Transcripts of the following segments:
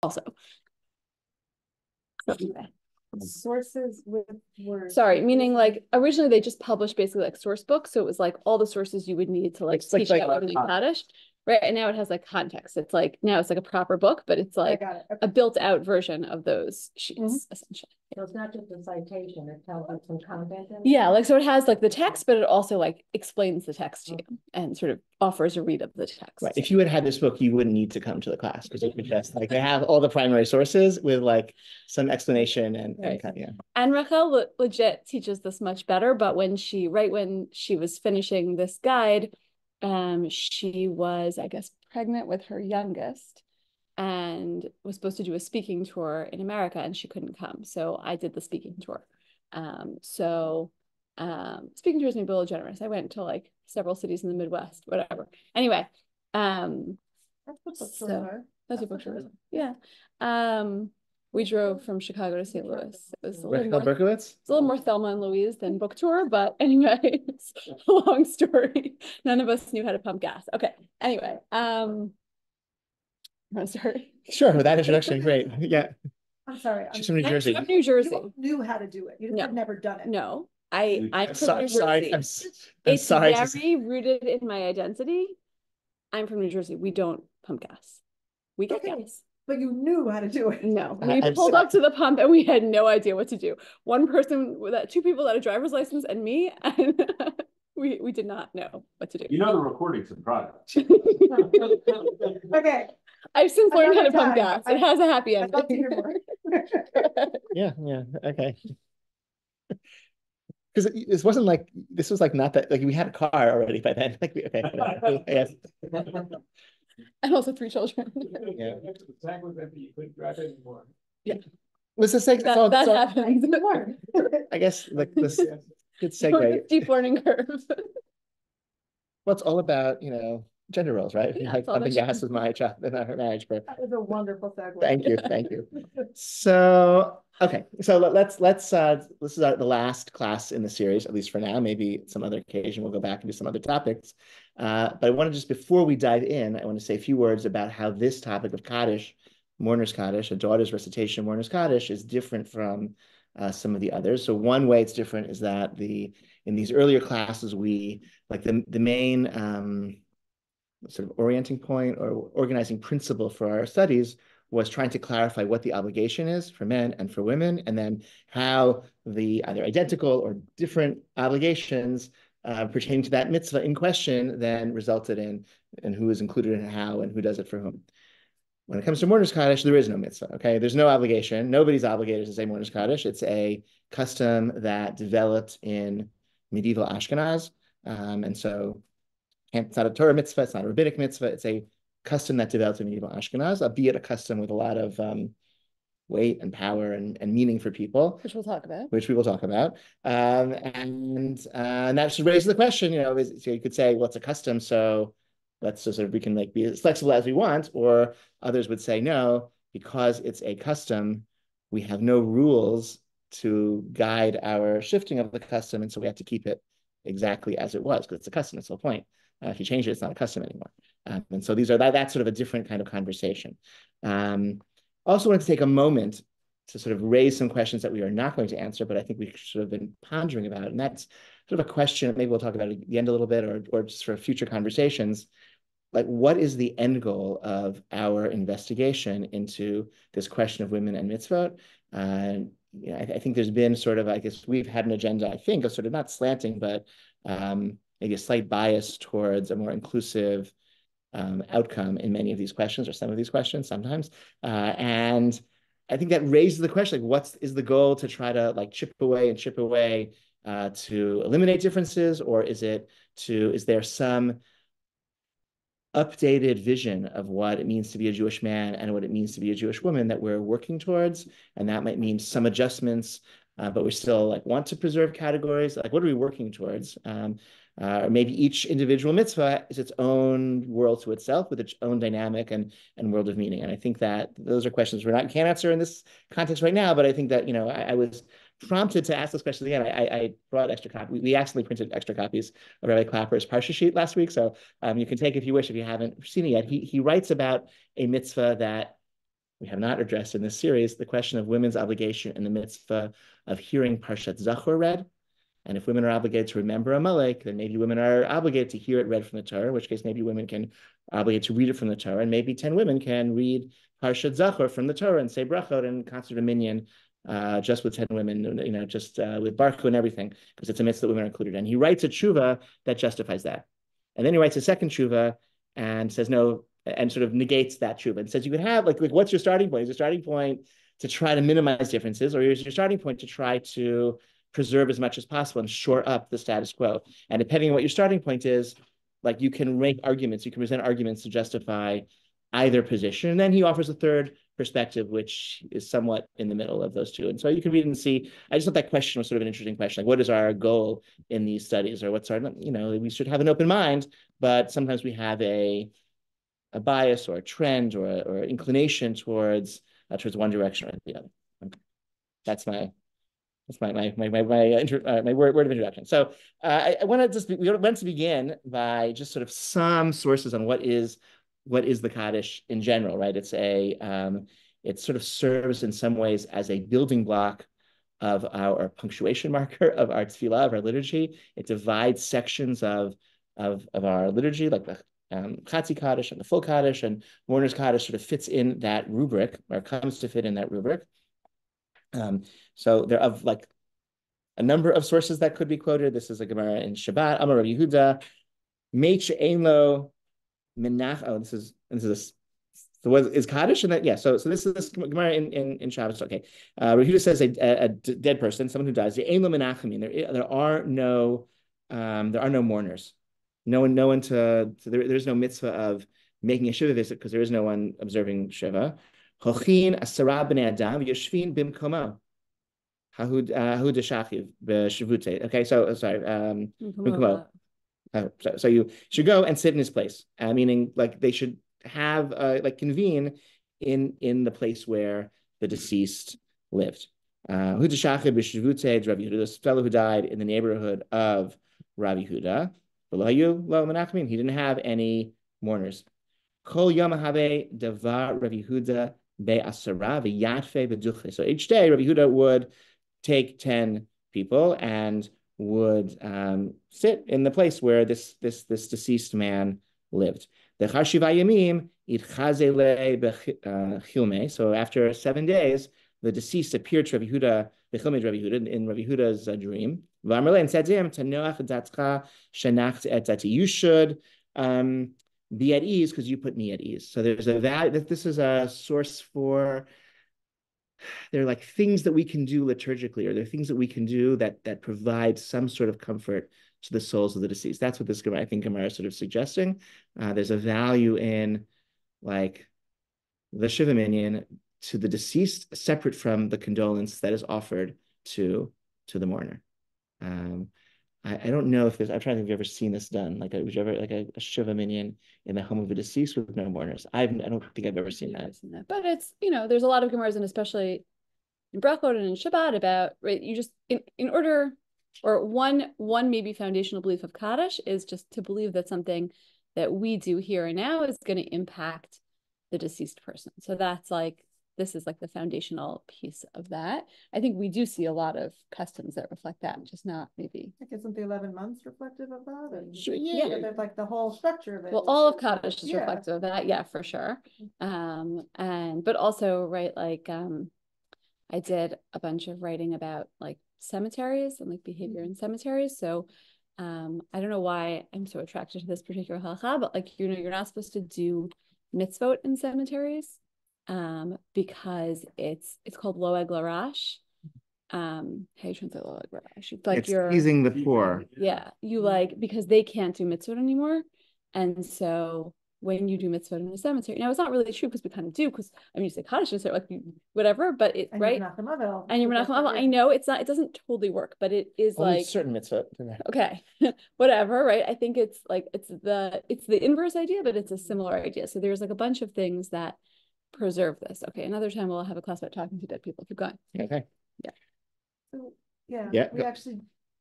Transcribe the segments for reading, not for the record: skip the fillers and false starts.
also. Sources with words. Sorry, meaning like originally they just published basically like source books, so it was like all the sources you would need to like teach Kaddish, right? And now it has like context. It's like now it's like a proper book, but it's like a built-out version of those sheets essentially. So it's not just a citation; it tells you some content. Yeah, like so it has like the text, but it also like explains the text to you and sort of offers a read of the text. Right. If you had had this book, you wouldn't need to come to the class because it would just like they have all the primary sources with like some explanation and yeah. And Rachel legit teaches this much better, but when she was finishing this guide, she was, I guess, pregnant with her youngest and was supposed to do a speaking tour in America and she couldn't come. So I did the speaking tour. Speaking tours made me a little generous. I went to like several cities in the Midwest, whatever. Anyway, that's what bookstores are. That's what bookstores are. Yeah. We drove from Chicago to St. Louis. It was a little more Thelma and Louise than book tour, but anyway, it's a long story. None of us knew how to pump gas. Okay. Anyway, I'm sorry. Sure, with that introduction, great. Yeah. I'm sorry. She's from New Jersey. I'm New Jersey. You knew how to do it. You had never done it. No. I'm from New Jersey. Sorry. It's very rooted in my identity. I'm from New Jersey. We don't pump gas. We get gas. But you knew how to do it. No, we pulled up to the pump and we had no idea what to do. Two people that had a driver's license and me, and we did not know what to do. You know the recording's in progress. Okay. I've since learned how to pump gas. It has a happy ending. I'd love to hear more. Yeah, okay. Because this wasn't like this was like not that like we had a car already by then. Like yes. And also 3 children. Yeah. The tank was empty. You couldn't drive anymore. Yeah. Let's just say that happens. I guess like this good segue. Steep learning curve. Well, it's all about, gender roles, right? Yeah, like pumping gas with my child in our marriage. But that was a wonderful segue. Thank you. So okay, so let's this is the last class in the series, at least for now. Maybe some other occasion we'll go back and do some other topics. But I want to just, before we dive in, I want to say a few words about how this topic of Kaddish, mourner's Kaddish, a daughter's recitation of mourner's Kaddish, is different from some of the others. So one way it's different is that in these earlier classes, we like the main sort of orienting point or organizing principle for our studies was trying to clarify what the obligation is for men and for women, and then how the either identical or different obligations pertaining to that mitzvah in question then resulted in who is included and how and who does it for whom. When it comes to mourner's Kaddish, there is no mitzvah, okay? There's no obligation. Nobody's obligated to say mourner's Kaddish. It's a custom that developed in medieval Ashkenaz. And so it's not a Torah mitzvah, it's not a rabbinic mitzvah, it's a custom that developed in medieval Ashkenaz, albeit a custom with a lot of weight and power and meaning for people. Which we will talk about. And that should raise the question, so you could say, well, it's a custom, so let's just we can be as flexible as we want, or others would say, no, because it's a custom, we have no rules to guide our shifting of the custom, and so we have to keep it exactly as it was, because it's a custom, that's the whole point. If you change it, it's not a custom anymore. And so that's sort of a different kind of conversation. Also wanted to take a moment to sort of raise some questions that we are not going to answer, but I think we should have been pondering about. And that's sort of a question, maybe we'll talk about it at the end a little bit, or just for future conversations. Like, what is the end goal of our investigation into this question of women and mitzvot? I think there's been sort of, I guess we've had an agenda, I think, of sort of not slanting, but maybe a slight bias towards a more inclusive outcome in many of these questions, or some of these questions sometimes. And I think that raises the question, like, what is the goal to try to chip away to eliminate differences, or is there some updated vision of what it means to be a Jewish man and what it means to be a Jewish woman that we're working towards? And that might mean some adjustments, but we still want to preserve categories. Like, what are we working towards? Or maybe each individual mitzvah is its own world to itself with its own dynamic and world of meaning. And I think that those are questions can't answer in this context right now, but I think that, I was prompted to ask those questions again. I brought extra copies. We actually printed extra copies of Rabbi Clapper's Parsha sheet last week. So you can take if you wish, if you haven't seen it yet. He writes about a mitzvah that we have not addressed in this series the question of women's obligation in the mitzvah of hearing Parshat Zachor read. And if women are obligated to remember a Amalek, then maybe women are obligated to hear it read from the Torah, in which case maybe women can obligate to read it from the Torah, and maybe 10 women can read Parshat Zachor from the Torah and say brachot and constitute a minyan just with 10 women, just with Baruch and everything, because it's a mitzvah that women are included. And he writes a tshuva that justifies that. And then he writes a second tshuva and says no, and sort of negates that tshuva and says you could have, like what's your starting point? Is your starting point to try to minimize differences, or is your starting point to try to preserve as much as possible and shore up the status quo? And depending on what your starting point is, like you can make arguments, you can present arguments to justify either position. And then he offers a third perspective, which is somewhat in the middle of those two. And so you can read and see, I just thought that question was sort of an interesting question. Like, what is our goal in these studies, or what's our, we should have an open mind, but sometimes we have a bias or a trend or inclination towards one direction or the other. That's my word of introduction. So I want to begin by just sort of some sources on what is the Kaddish in general, right? It sort of serves in some ways as a building block of our punctuation marker of our tefillah, of our liturgy. It divides sections of our liturgy, like the Chatzi Kaddish and the full Kaddish, and Mourner's Kaddish sort of fits in that rubric, or comes to fit in that rubric. So there are like a number of sources that could be quoted. This is a Gemara in Shabbat. Amar Rabbi Yehuda, Meit she'ein lo menach. Oh, this is so what is Kaddish? And that, yeah. So this is this Gemara in Shabbat. Okay. Rabbi Yehuda says a dead person, someone who dies, she'ein lo menachamin. There are no mourners. There's no mitzvah of making a shiva visit because there is no one observing shiva. Hochin asara b'nei adam yoshvin bimkomo. Okay, so sorry. So you should go and sit in his place, meaning like they should have convene in the place where the deceased lived. This fellow who died in the neighborhood of Rabbi Huda, he didn't have any mourners. So each day, Rabbi Huda would take 10 people and would sit in the place where this deceased man lived. So after 7 days, the deceased appeared to Rabbi Huda in Rabbi Huda's dream. And said to him, you should be at ease because you put me at ease. So there's this is a source for, there are like things that we can do liturgically, or there are things that we can do that provide some sort of comfort to the souls of the deceased. That's what this Gemara, I think Gemara is sort of suggesting. There's a value in like the Shiva Minyan to the deceased, separate from the condolence that is offered to the mourner. I don't know if there's, I'm trying to think if you've ever seen this done, like a Shiva Minyan in the home of a deceased with no mourners. I don't think I've ever seen that. But it's, there's a lot of Gemaras, and especially in Brachot and in Shabbat, about, right, you just, in order, or one maybe foundational belief of Kaddish is just to believe that something that we do here and now is going to impact the deceased person. So that's like, this is like the foundational piece of that. I think we do see a lot of customs that reflect that, just not maybe. Like, isn't the 11 months reflective of that? And sure, yeah. There's like the whole structure of it. Well, all of Kaddish is reflective of that, yeah, for sure. But also, right, like I did a bunch of writing about like cemeteries and like behavior in cemeteries. So I don't know why I'm so attracted to this particular halakha, but like, you're not supposed to do mitzvot in cemeteries. Because it's called loeg larash. How do you translate loeg larash? Like it's easing the poor. Yeah, you like, because they can't do mitzvot anymore, and so when you do mitzvot in a cemetery, now it's not really true because we kind of do, because I mean you say Kaddish is like whatever, but it, and right? And you're menachem avel. I know it's not, it doesn't totally work, but it is only like certain mitzvot. Okay, whatever, right? I think it's like it's the inverse idea, but it's a similar idea. So there's like a bunch of things that preserve this. Okay, another time we'll have a class about talking to dead people. Keep going. Okay. Yeah. So, yeah, we go. actually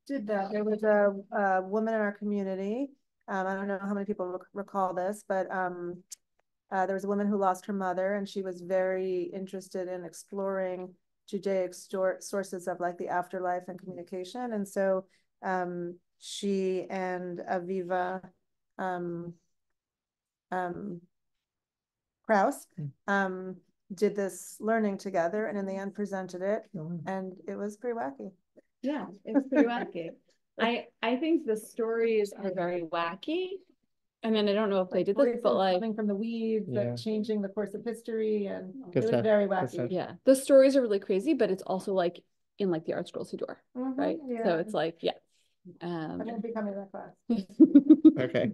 did that. There was a woman in our community. I don't know how many people recall this, but there was a woman who lost her mother, and she was very interested in exploring Judaic sources of like the afterlife and communication. And so she and Aviva Kraus did this learning together, and in the end presented it, and it was pretty wacky. Yeah, it's pretty wacky. I think the stories are very wacky. I mean, I don't know if they did this, but like coming from the weeds, Yeah. changing the course of history, and Good it stuff. was very Good wacky. stuff. yeah, the stories are really crazy, but it's also like in like the Art Scroll Siddur, right? Yeah. So it's like, yeah. I'm gonna be coming to that class. Okay.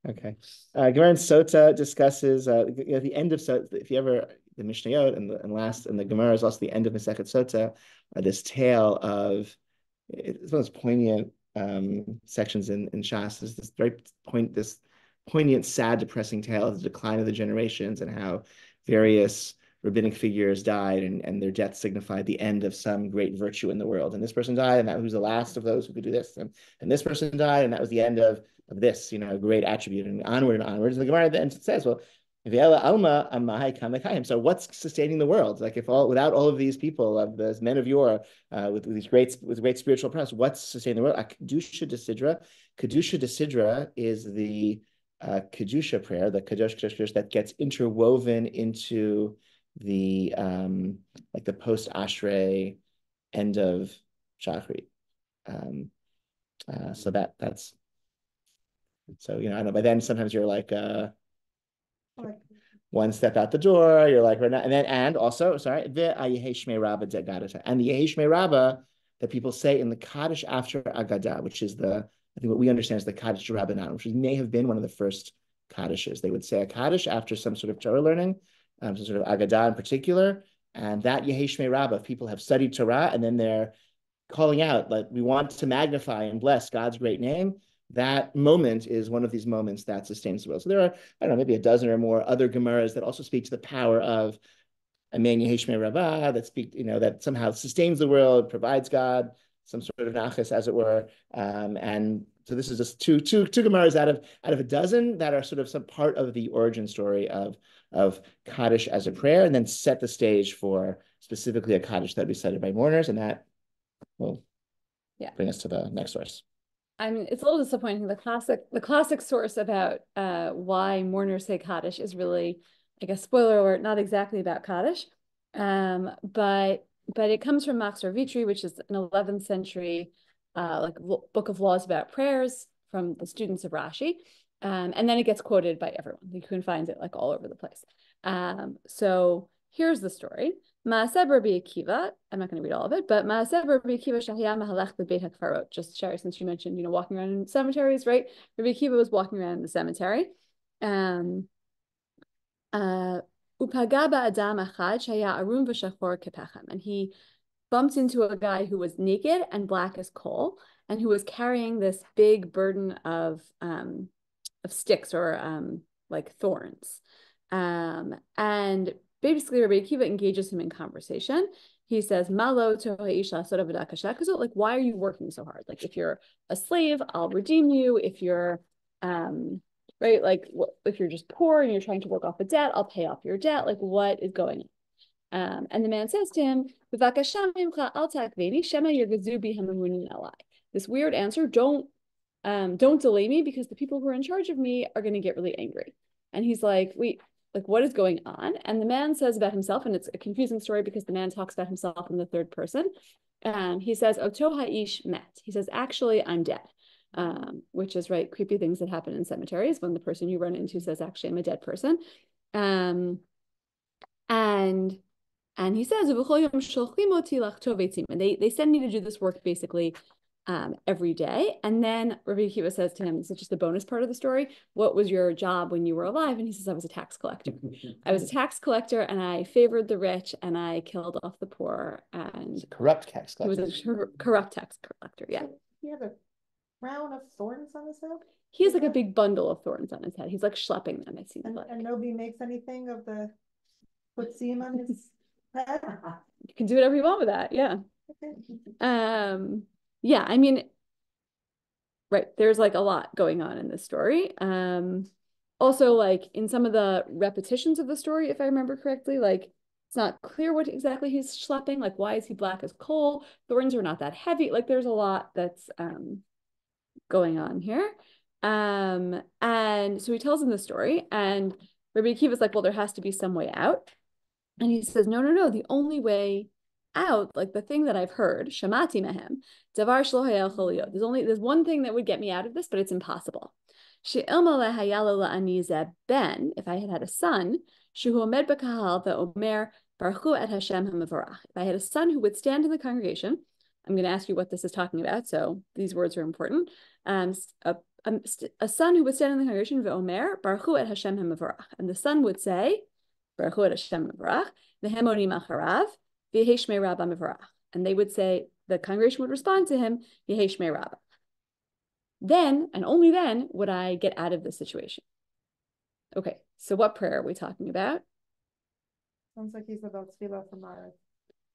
Okay. Gemara in Sota discusses at the end of Sota. If you ever the Mishnayot and the Gemara is also the end of Masechet Sota. This tale of it's one of those poignant sections in Shas. Is this poignant, sad, depressing tale of the decline of the generations and how various rabbinic figures died and their death signified the end of some great virtue in the world. And this person died, and that was the last of those who could do this. And this person died, and that was the end of this, great attribute, and onward and onwards. And the Gemara at the end says, well, so what's sustaining the world? Like without all of these people, of the men of yore, with great spiritual prowess, what's sustaining the world? Kedusha de Sidra is the Kedusha prayer, the Kadosh that gets interwoven into the like the post Ashrei end of Shachrit. So that's so I don't know. By then sometimes you're like one step out the door, you're like right now, and also the Yehei Rabba and the Yehei Rabba that people say in the Kaddish after Agadah, which is I think what we understand is the Kaddish Rabbanit, which may have been one of the first Kaddishes. They would say a Kaddish after some sort of Torah learning, some sort of Agadah in particular, and that Yehei Rabba, if people have studied Torah and then they're calling out, like, we want to magnify and bless God's great name, that moment is one of these moments that sustains the world. So there are, I don't know, maybe a dozen or more other Gemaras that also speak to the power of Amen Yehei Rabbah, that speak, that somehow sustains the world, provides God some sort of nachas, as it were. And so this is just two Gemaras out of a dozen that are sort of some part of the origin story of Kaddish as a prayer, and then set the stage for specifically a Kaddish that would be cited by mourners, and that will bring us to the next source. I mean, it's a little disappointing. The classic source about why mourners say Kaddish is really, I guess, spoiler alert, not exactly about Kaddish, but it comes from Machzor Vitri, which is an 11th century book of laws about prayers from the students of Rashi, and then it gets quoted by everyone. You can find it like all over the place. So here's the story. Ma'aseh Rabbi Akiva, I'm not going to read all of it, but Ma'aseh Rabbi Akiva shahya mahalech b'beit hakfarot. Just Sara, since you mentioned, walking around in cemeteries, right? Rabbi Akiva was walking around in the cemetery. Upaga ba'adam achad shahya arum v'shachor kepechem, and he bumped into a guy who was naked and black as coal, and who was carrying this big burden of sticks or like thorns, and basically, Rabbi Akiva engages him in conversation. He says, "Malo like, why are you working so hard? Like, if you're a slave, I'll redeem you. If you're, right, like, if you're just poor and you're trying to work off a debt, I'll pay off your debt. Like, what is going on?" And the man says to him, this weird answer, don't delay me, because the people who are in charge of me are going to get really angry. And he's like, wait. Like, what is going on? And the man says about himself, and it's a confusing story because the man talks about himself in the third person. He says, Oto ha'ish met. He says, actually, I'm dead, which is, right, creepy things that happen in cemeteries when the person you run into says, actually, I'm a dead person. And he says, and they send me to do this work basically every day. And then Rabbi Akiva says to him, this is just the bonus part of the story, what was your job when you were alive? And he says, I was a tax collector. I was a tax collector, and I favored the rich, and I killed off the poor. And corrupt tax collector. He was a corrupt tax collector, yeah. He had a crown of thorns on his head? He has like a big bundle of thorns on his head. He's like schlepping them, it seems like. And nobody makes anything of the putzim on his head? You can do whatever you want with that, yeah. Okay. Yeah, I mean, right, there's like a lot going on in this story. Also, like in some of the repetitions of the story, if I remember correctly, like it's not clear what exactly he's schlepping. Like, why is he black as coal? Thorns are not that heavy. Like, there's a lot that's going on here. And so he tells him the story, and Rabbi Akiva's like, well, there has to be some way out. And he says, no, no, no. The only way out, like the thing that I've heard, shamati mehem, davar shlo hayel chol liyot. There's one thing that would get me out of this, but it's impossible. She'ilma lehayalo la'ani zeh ben, if I had had a son, shehu omed b'kahal ve'omer baruchu et Hashem ha'mevorach. If I had a son who would stand in the congregation, I'm going to ask you what this is talking about, so these words are important. A son who would stand in the congregation, ve'omer baruchu et Hashem ha'mevorach, and the son would say, baruchu et Hashem ha'mevorach, ve'hem onim acharav, v'yehei shmei rabba mevorach, and they would say, the congregation would respond to him, v'yehei shmei rabba. Then, and only then, would I get out of this situation. Okay, so what prayer are we talking about? Sounds like he's about tefillah from Marav.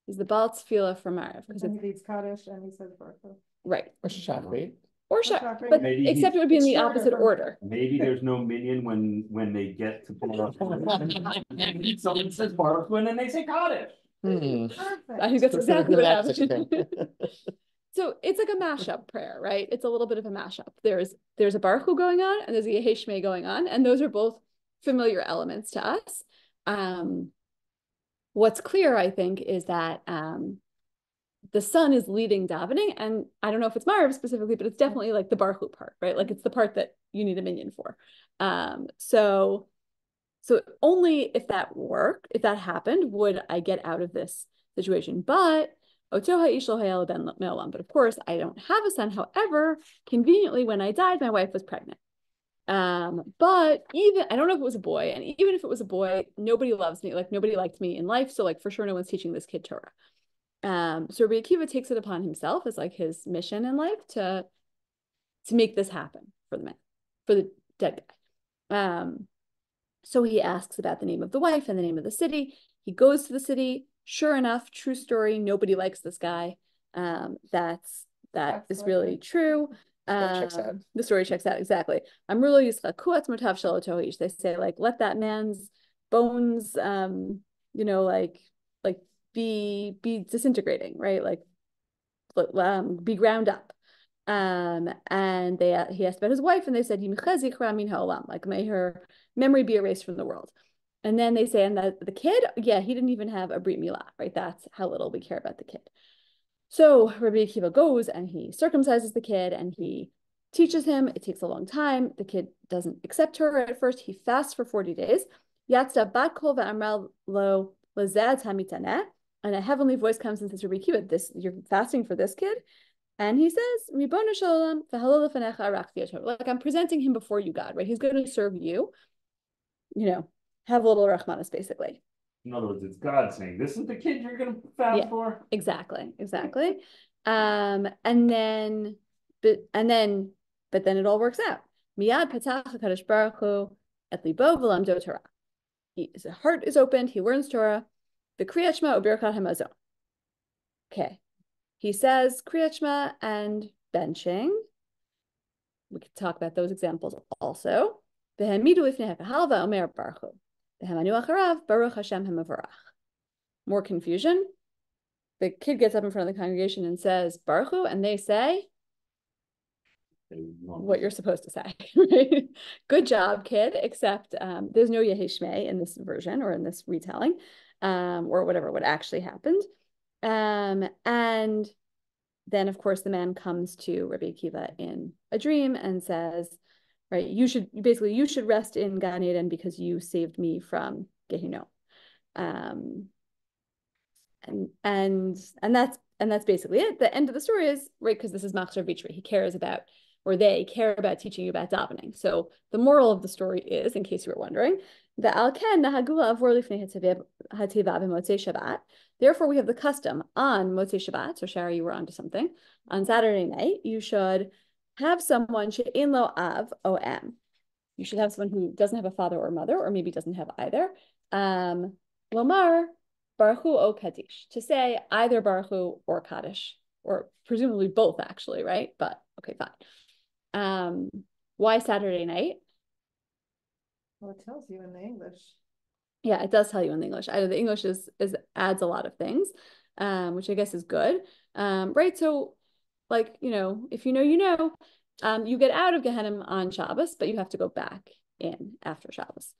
He's the Baal Tefillah from Marav. Because he reads Kaddish and he says Baruch. Right. Or Shachrit. Or Shachrit, but Maybe except it would be in the opposite order. Maybe there's no minion when they get to Baruch. Someone says Baruch and then they say Kaddish. Perfect. I think that's exactly what happened. So it's like a mashup prayer, right? It's a little bit of a mashup. There's a Baruch Hu going on, and there's a Yehei Shmei going on, and those are both familiar elements to us. What's clear, I think, is that the son is leading davening, and I don't know if it's Marav specifically, but it's definitely like the Baruch Hu part, right? Like it's the part that you need a minion for. So only if that worked, if that happened, would I get out of this situation. But of course, I don't have a son. However, conveniently, when I died, my wife was pregnant. But even, I don't know if it was a boy, and even if it was a boy, nobody loves me, like nobody liked me in life. So like for sure, no one's teaching this kid Torah. So Rabbi Akiva takes it upon himself as like his mission in life to make this happen for the man, for the dead guy. So he asks about the name of the wife and the name of the city. He goes to the city. Sure enough, true story. Nobody likes this guy. That is really true. The story checks out exactly. They say like, let that man's bones, like be disintegrating, right? Like, be ground up. And he asked about his wife, and they said, like, may her memory be erased from the world. And then they say, and that the kid, yeah, he didn't even have a brit milah, right? That's how little we care about the kid. So Rabbi Akiva goes and he circumcises the kid and he teaches him. It takes a long time. The kid doesn't accept Torah at first. He fasts for 40 days. Yatzda bat kol v'amral lo lazad hamitaneh. And a heavenly voice comes and says, Rabbi Akiva, you're fasting for this kid? And he says, Ribono shalom v'halol lefanecha arachti Torah. Like, I'm presenting him before you, God, right? He's going to serve you. Have a little rachmanis, basically. In other words, it's God saying, this is the kid you're going to fast for? Exactly. And then it all works out. Miyad patach HaKadosh Baruch Hu et libo v'lamdo Torah. His heart is opened, he learns Torah. V'kriyat Shema u'birkat hamazon. Okay. He says Kriyat Shema and benching. We could talk about those examples also. V'hemidu lifnei hakahal v'omer Baruch Hu. Baruch Hashem ha'mevorach. More confusion. The kid gets up in front of the congregation and says Baruch Hu, and they say what you're supposed to say. Right? Good job, kid. Except there's no Yehei Shmei in this version or in this retelling, or whatever what actually happened. And then, of course, the man comes to Rabbi Akiva in a dream and says, right, you should rest in Gan Eden because you saved me from Gehinnom. And that's basically it. The end of the story is, right, because this is Machzor Vitri. He cares about, or they care about teaching you about davening. So the moral of the story is, in case you were wondering, the Al-Ken Nahagula Avor Lifnei Hativa b'Motzei Shabbat. Therefore, we have the custom on Motzei Shabbat. So Sara, you were onto something. On Saturday night, you should have someone she'ein lo av o em. You should have someone who doesn't have a father or mother, or maybe doesn't have either. Lomar Baruch Hu o Kaddish, to say either Baruch Hu or Kaddish, or presumably both, actually, right? But okay, fine. Why Saturday night? Well, it tells you in the English. Yeah, it does tell you in the English. The English is adds a lot of things, which I guess is good. Right. So like, if you know, you get out of Gehenna on Shabbos, but you have to go back in after Shabbos.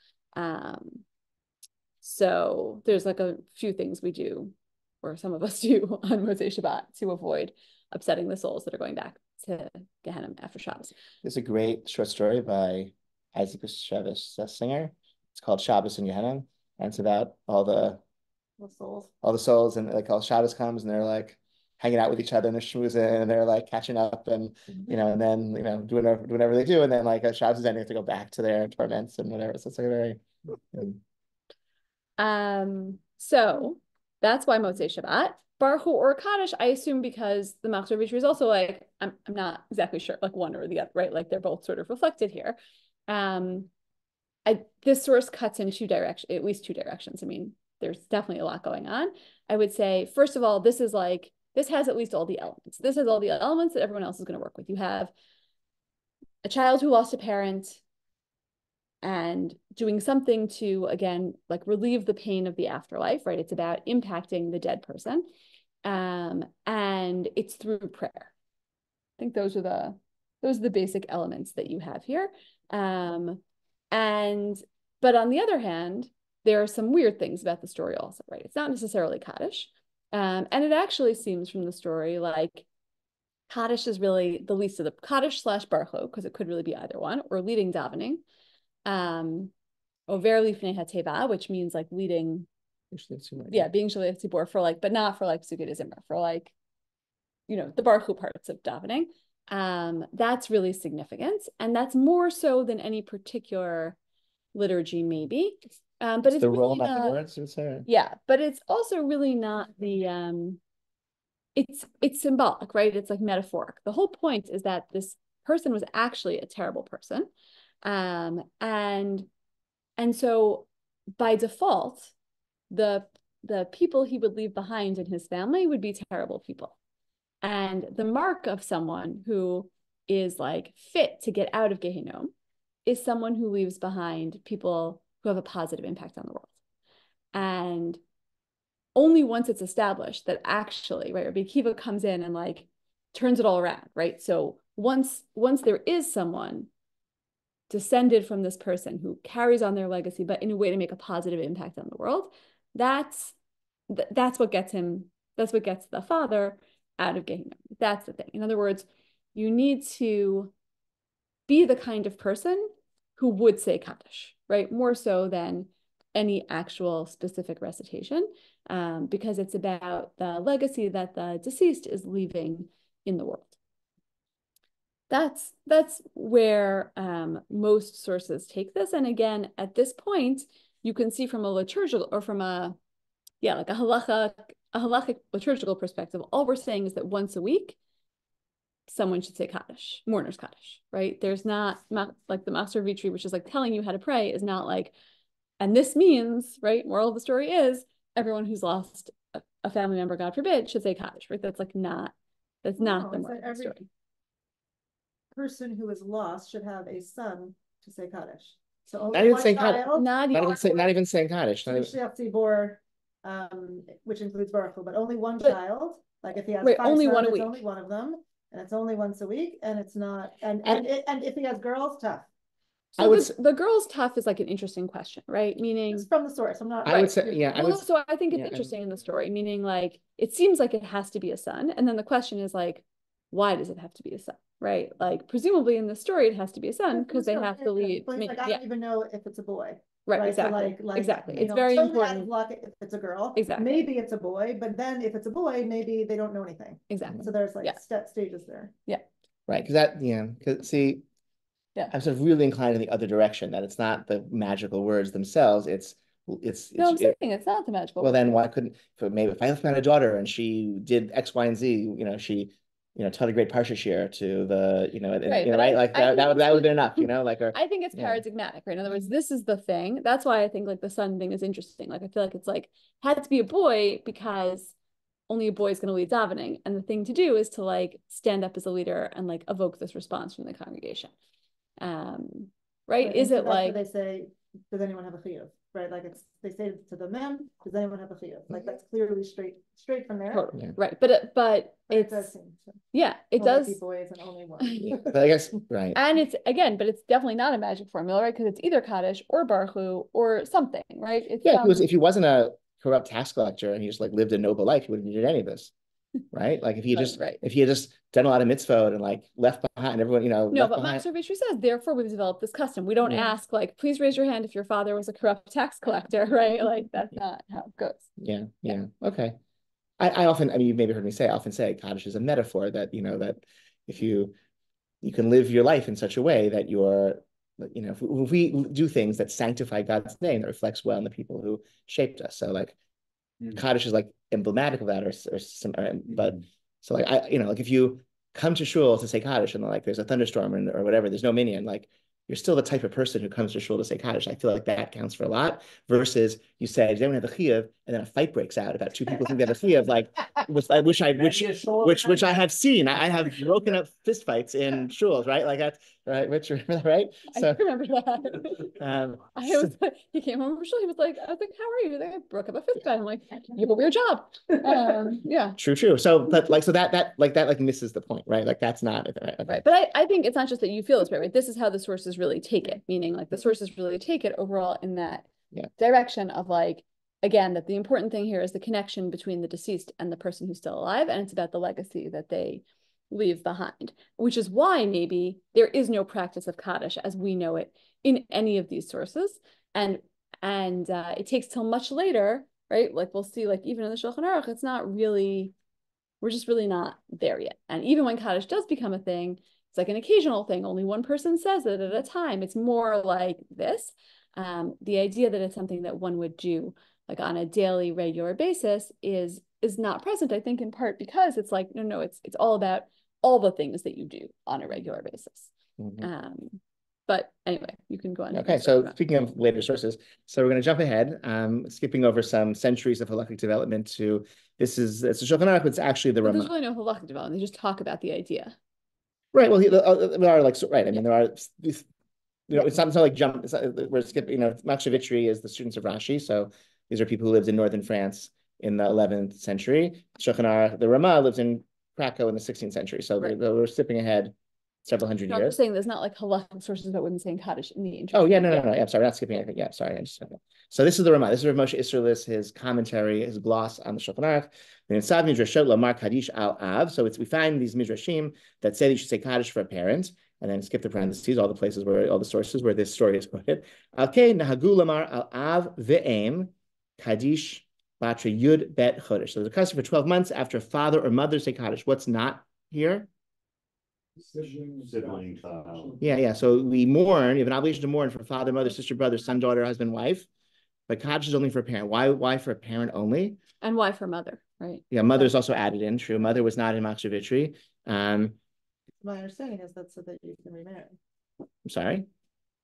So there's like a few things we do, or some of us do on Motzei Shabbat to avoid upsetting the souls that are going back to Gehenna after Shabbos. There's a great short story by Isaac Bashevis, a singer. It's called Shabbos in Gehenna, and it's about all the souls, and like all Shabbos comes, and they're like hanging out with each other, and they're schmoozing, and they're like catching up, and and then doing whatever they do, and then like Shabbos is ending, they have to go back to their torments and whatever. So it's like very. So that's why Motzei Shabbat. Baruch Hu or Kaddish, I assume because the Machzor Vitri is also like, I'm not exactly sure, like one or the other, right? Like they're both sort of reflected here. This source cuts in two directions, at least two directions. I mean, there's definitely a lot going on. I would say, first of all, this has at least all the elements. This has all the elements that everyone else is going to work with. You have a child who lost a parent and doing something to, again, like relieve the pain of the afterlife, right? It's about impacting the dead person. And it's through prayer. I think those are the basic elements that you have here. But on the other hand, there are some weird things about the story also, right? It's not necessarily Kaddish. And it actually seems from the story like Kaddish is really the least of the Kaddish / Baruch Hu, because it could really be either one, or leading davening. Over lifnei hateva, which means like leading, being Shalei Tzibor for like, but not for like Sugei Zimra, for like, the Baruch Hu parts of davening. That's really significant, and that's more so than any particular liturgy, maybe. But it's the really role, not the words, you would say. Yeah, but it's also really not the it's symbolic, right? It's like metaphoric. The whole point is that this person was actually a terrible person. And so by default, the people he would leave behind in his family would be terrible people. And the mark of someone who is like fit to get out of Gehinnom is someone who leaves behind people who have a positive impact on the world. And only once it's established that actually, right, Rabbi Akiva comes in and like turns it all around, right? So once there is someone descended from this person who carries on their legacy, but in a way to make a positive impact on the world, that's what gets him, that's what gets the father out of Gehinnom. That's the thing. In other words, you need to be the kind of person who would say Kaddish, right? More so than any actual specific recitation, because it's about the legacy that the deceased is leaving in the world. That's where most sources take this. And again, at this point, you can see from a liturgical or from a halachic liturgical perspective, all we're saying is that once a week, someone should say Kaddish, mourner's Kaddish, right? There's not like the Machzor Vitri, which is like telling you how to pray, is not like, and this means, right? Moral of the story is everyone who's lost a family member, God forbid, should say Kaddish, right? That's like not the moral of the story. Person who is lost should have a son to say Kaddish. So not even saying Kaddish. Not even saying Kaddish. Which includes Baruch Hu, but only one child. Like if he has 5 only sons, one a it's week. only one of them, and it's only once a week, and it's not. And if he has girls, tough. So the girls tough is like an interesting question, right? Meaning it's from the source. I'm not. I would say, yeah. So I think it's interesting in the story, meaning like it seems like it has to be a son, and then the question is like, why does it have to be a son, right? Like presumably in the story it has to be a son because they have to lead. Like, I don't even know if it's a boy. Right, exactly. So exactly. It's very important. If it's a girl, exactly. Maybe it's a boy, but then if it's a boy, maybe they don't know anything. Exactly. So there's like stages there. Yeah. Right, because see, I'm sort of really inclined in the other direction, that it's not the magical words themselves. No, I'm saying it's not the magical. Well, then why couldn't? If I left my daughter and she did X, Y, and Z, she. Taught a great parsha shir to the, right? Like that would have been enough, like. I think it's paradigmatic, right? In other words, this is the thing. That's why I think like the son thing is interesting. Like I feel like it's like had to be a boy because only a boy is going to lead davening, and the thing to do is to like stand up as a leader and like evoke this response from the congregation. Right? Is it like they say does anyone have a chiyuv, right? Like they say to the men, does anyone have a chiyuv? Like that's clearly straight from there. Totally. Yeah. Right, but it does seem so. Yeah, it only does. Boys and only one. Yeah, but I guess right. And it's definitely not a magic formula, right? Because it's either Kaddish or Baruch Hu or something, right? It's if he wasn't a corrupt tax collector and he just like lived a noble life, he wouldn't have needed any of this. Right? Like if he just if he had just done a lot of mitzvot and like left behind everyone, No, but Max Vitri says, therefore we've developed this custom. We don't ask like, please raise your hand if your father was a corrupt tax collector, right? Like that's not how it goes. Yeah. Okay. I often, I mean, you've maybe heard me say, I often say Kaddish is a metaphor that, that if you can live your life in such a way that you're, if we do things that sanctify God's name, that reflects well on the people who shaped us. So like Kaddish is like emblematic of that, or some, but so like like if you come to shul to say Kaddish and like there's a thunderstorm or whatever, there's no minyan, like you're still the type of person who comes to shul to say Kaddish. I feel like that counts for a lot. Versus you say, does anyone have a chiyuv? And then a fight breaks out about two people think they have a chiyuv. Like, which I have seen. I have broken up fistfights in shuls, right? Like that's right. Which right? So, I remember that. He came home from shul. He was like, I was like, how are you? I broke up a fist fight. I'm like, you have a weird job. Yeah. True. So, but like, so that misses the point, right? Like that's not right. Okay. Right. But I think it's not just that you feel this way, right? This is how the sources really take it, meaning like the sources really take it overall in that direction of like, again, that the important thing here is the connection between the deceased and the person who's still alive. And it's about the legacy that they leave behind, which is why maybe there is no practice of Kaddish as we know it in any of these sources. And it takes till much later, right? Like we'll see, like even in the Shulchan Aruch, it's not really, we're just really not there yet. And even when Kaddish does become a thing, it's like an occasional thing. Only one person says it at a time. It's more like this. The idea that it's something that one would do like on a daily, regular basis is not present, I think, in part because it's like, no, it's all about all the things that you do on a regular basis. But anyway, you can go on. Okay, so speaking of later sources, so we're going to jump ahead, skipping over some centuries of halakhic development to it's a Shulchan Aruch, but it's actually the Ramah. There's really no halakhic development. They just talk about the idea. Right. Well, there are like right. I mean, there are. It's not like jump. We're skipping. Max Vitri is the students of Rashi, so these are people who lived in northern France in the 11th century. Shulchan Aruch, the Ramah lives in Krakow in the 16th century. So we're skipping ahead several hundred years. I'm just saying there's not like halakhic sources about women saying Kaddish in the interest. Oh yeah, no. I'm sorry, not skipping anything. Yeah, sorry. So this is the Ramah. This is Rav Moshe Isserlis, his commentary, his gloss on the Shulchan Aruch. So we find these midrashim that say that you should say Kaddish for a parent, and then skip the parentheses, all the places where all the sources where this story is quoted. Okay, nahagu lamar al av ve'em Kaddish batra yud bet chodesh. So there's a custom for 12 months after a father or mother say Kaddish. What's not here? Sibling child. Yeah. So we mourn. You have an obligation to mourn for father, mother, sister, brother, son, daughter, husband, wife. But Kaddish is only for a parent. Why for a parent only? And why for mother, right? Yeah, mother's also added in. True, mother was not in Max Vitri. My understanding is that's so that you can remarry. I'm sorry?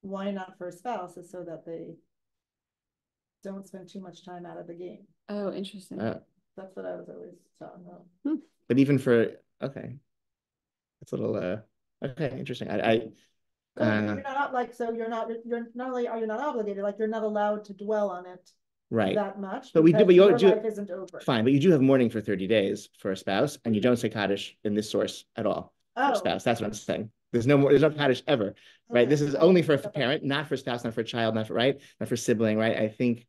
Why not for a spouse is so that they don't spend too much time out of the game. Oh, interesting. That's what I was always talking about. But even for, okay. That's a little, okay, interesting. You're not like, so you're not only are you not obligated, like you're not allowed to dwell on it that much. But your life isn't over. Fine, but you do have mourning for 30 days for a spouse, and you don't say Kaddish in this source at all for a spouse. That's what I'm saying. There's no Kaddish ever, right? This is only for a parent, not for a spouse, not for a child, not for sibling, right? I think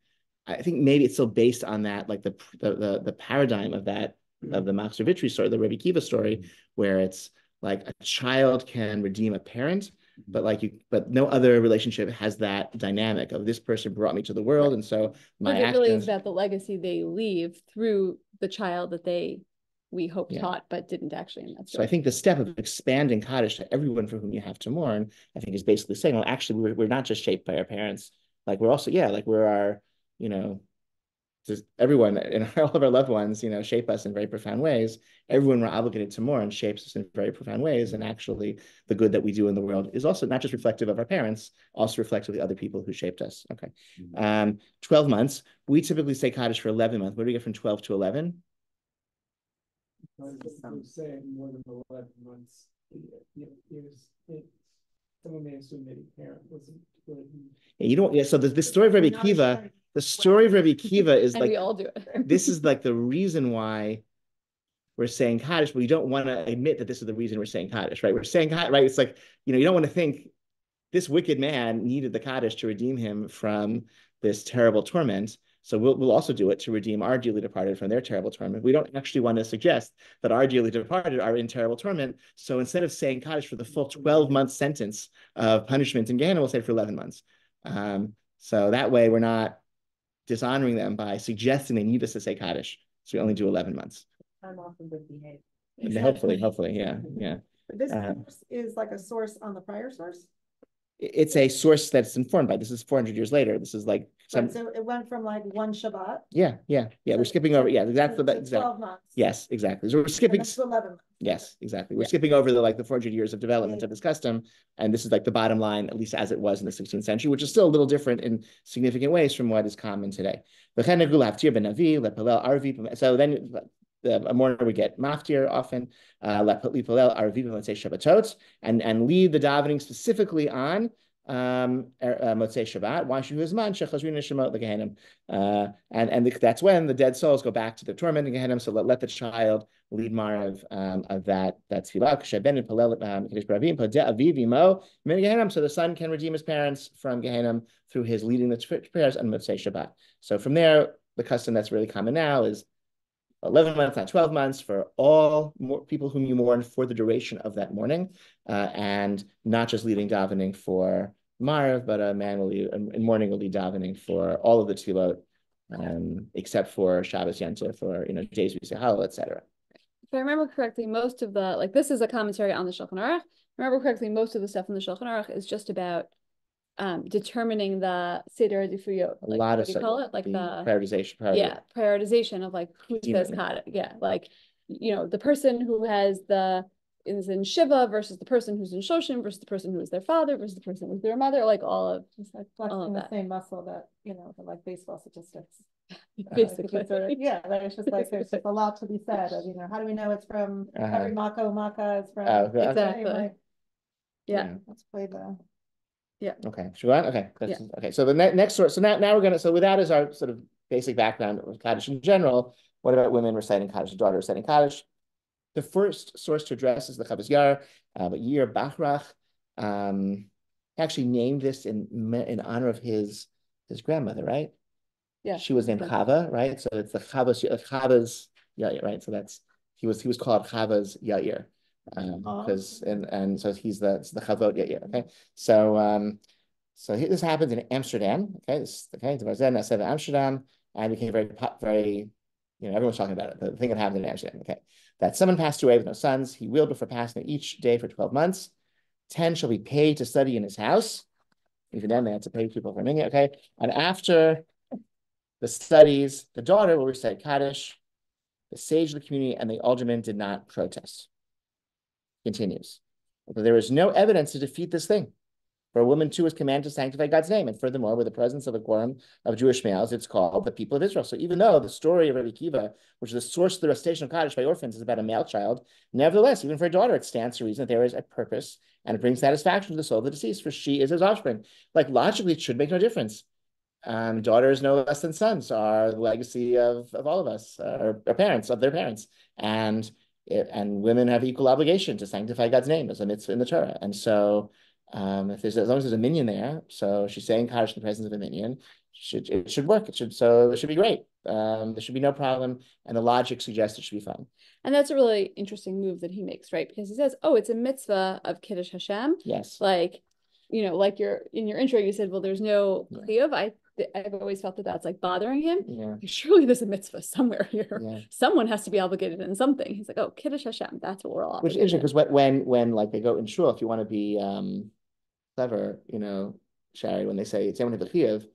maybe it's still based on that, like the paradigm of that, of the Max Vitri story, the Rabbi Kiva story, where it's like a child can redeem a parent, but no other relationship has that dynamic of this person brought me to the world, and so my actions. It really is about the legacy they leave through the child that we hope taught, but didn't actually in that story. So I think the step of expanding Kaddish to everyone for whom you have to mourn, I think is basically saying, well, actually, we're not just shaped by our parents. Like we're also, like we're our, just everyone and all of our loved ones, shape us in very profound ways. Everyone we're obligated to mourn shapes us in very profound ways. And actually, the good that we do in the world is also not just reflective of our parents, also reflective of the other people who shaped us. Okay. 12 months. We typically say Kaddish for 11 months. Where do we get from 12 to 11? Saying more than 11 months. Someone may assume that his parent wasn't good. Yeah, you don't. Yeah. So the story of Rabbi Kiva, the story of Rabbi Kiva is And like we all do it. this is like the reason why we're saying Kaddish, but we don't want to admit that this is the reason we're saying Kaddish, right? We're saying Kaddish, right? It's like, you don't want to think this wicked man needed the Kaddish to redeem him from this terrible torment. So we'll also do it to redeem our dearly departed from their terrible torment. We don't actually want to suggest that our dearly departed are in terrible torment. So instead of saying Kaddish for the full 12-month sentence of punishment in Gehenna, we'll say for 11 months. So that way we're not dishonoring them by suggesting they need us to say Kaddish. So we only do 11 months. I'm often good behaved. Hopefully, yeah. But this source is like a source on the prior source? It's a source that's informed by. This is 400 years later. This is like some. Right, so it went from like one Shabbat. Yeah. We're skipping over. Yeah, exactly. To 12 months. Yes, exactly. So we're skipping. To 11 months. Yes, exactly. We're skipping over the 400 years of development of this custom, and this is like the bottom line, at least as it was in the 16th century, which is still a little different in significant ways from what is common today. So then a mourner would get maftir often, Shabbatot, and lead the davening specifically on Motzei Shabbat. And that's when the dead souls go back to the torment in Gehenna. So let the child lead Marav of that tefillah. So the son can redeem his parents from Gehenna through his leading the prayers on Motzei Shabbat. So from there, the custom that's really common now is 11 months, not 12 months, for all people whom you mourn for the duration of that mourning, and not just leading davening for Marav, but a man will lead, in mourning will lead davening for all of the tefillot, except for Shabbos Yantif or days we say Hallel, etc. If I remember correctly, most of the this is a commentary on the Shulchan Aruch. If I remember correctly, most of the stuff in the Shulchan Aruch is just about determining the Seder Adifuyot. A lot of what do you call it? Like the prioritization. Prioritization of like who says Kaddish. Yeah, like the person who is in Shiva versus the person who's in Shoshin versus the person who is their father versus the person who's their mother, like all of just like flexing the same muscle that the like baseball statistics. Basically, it's just like there's just a lot to be said of how do we know it's from every Maka is from exactly. Yeah, let's play the. Yeah. Okay. Okay. Okay. So the next source. So now we're gonna. So with that as our sort of basic background of Kaddish in general. What about women reciting Kaddish? Daughter reciting Kaddish. The first source to address is the Chavaz Yar, but Yir Bachrach actually named this in honor of his grandmother, right? Yeah. She was named Chava, right? So it's the Chavaz Yair, right? So he was called Chavaz Yair. Because and so it's the Chavot Yair. Okay, so this happens in Amsterdam. Okay, Amsterdam, and became very everyone's talking about it. The thing that happened in Amsterdam. Okay, that someone passed away with no sons. He willed before passing each day for 12 months. 10 shall be paid to study in his house. Even then, they had to pay people for minyan. Okay, and after the studies, the daughter will recite Kaddish. The sage of the community and the alderman did not protest. Continues. But there is no evidence to defeat this thing. For a woman too is commanded to sanctify God's name. And furthermore, with the presence of a quorum of Jewish males, it's called the people of Israel. So even though the story of Rabbi Kiva, which is the source of the recitation of Kaddish by orphans, is about a male child, nevertheless, even for a daughter, it stands to reason that there is a purpose and it brings satisfaction to the soul of the deceased, for she is his offspring. Like logically, it should make no difference. Daughters no less than sons are the legacy of all of us, our parents, of their parents. And women have equal obligation to sanctify God's name as a mitzvah in the Torah. And so as long as there's a minyan there, so she's saying Kaddish in the presence of a minyan, it should work. It should be great. There should be no problem. And the logic suggests it should be fine. And that's a really interesting move that he makes, right? Because he says, oh, it's a mitzvah of Kiddush Hashem. Yes. Like, like in your intro, you said, well, there's no chiyuv. I've always felt that that's like bothering him. Yeah. Surely there's a mitzvah somewhere here. Yeah. Someone has to be obligated in something. He's like, oh, Kiddush Hashem, that's what we're all obligated. Which is interesting because when like they go in shul, if you want to be clever, Shari, when they say someone has a chiyuv,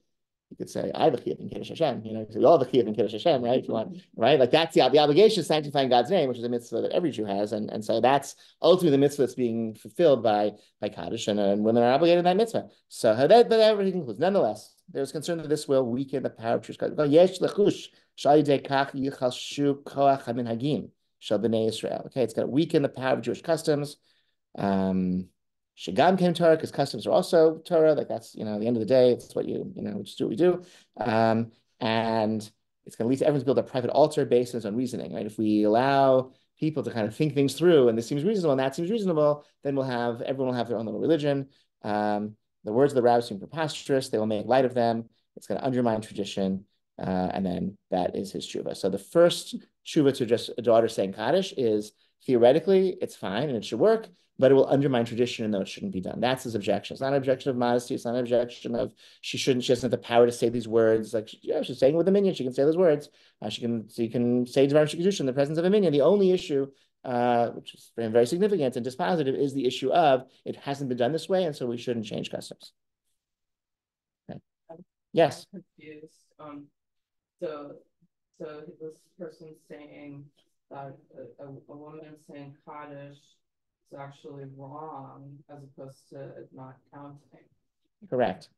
you could say I have a chiyuv in Kiddush Hashem. We all have a chiyuv in Kiddush Hashem, right? If you want, right? Like that's the obligation of sanctifying God's name, which is a mitzvah that every Jew has, and so that's ultimately the mitzvah that's being fulfilled by Kaddish, and women are obligated in that mitzvah. So that everything includes. Nonetheless, there's concern that this will weaken the power of Jewish Kaddish. Okay, it's going to weaken the power of Jewish customs. Shigam came Torah, because customs are also Torah. Like that's, at the end of the day, it's what we just do what we do. And it's going to lead to everyone to build a private altar based on its own reasoning, right? If we allow people to kind of think things through, and this seems reasonable and that seems reasonable, then everyone will have their own little religion. The words of the rabbis seem preposterous. They will make light of them. It's going to undermine tradition. And then that is his tshuva. So the first tshuva to address a daughter saying Kaddish is, theoretically, it's fine and it should work, but it will undermine tradition and though it shouldn't be done. That's his objection. It's not an objection of modesty. It's not an objection of she doesn't have the power to say these words. Like, she's saying with a minion, she can say those words. She can say Dvarim Shekidusha in the presence of a minion. The only issue, which is very significant and dispositive, is the issue of it hasn't been done this way, and so we shouldn't change customs. Okay. Yes. I'm confused. So this person saying that a woman saying Kaddish is actually wrong as opposed to it not counting. Correct.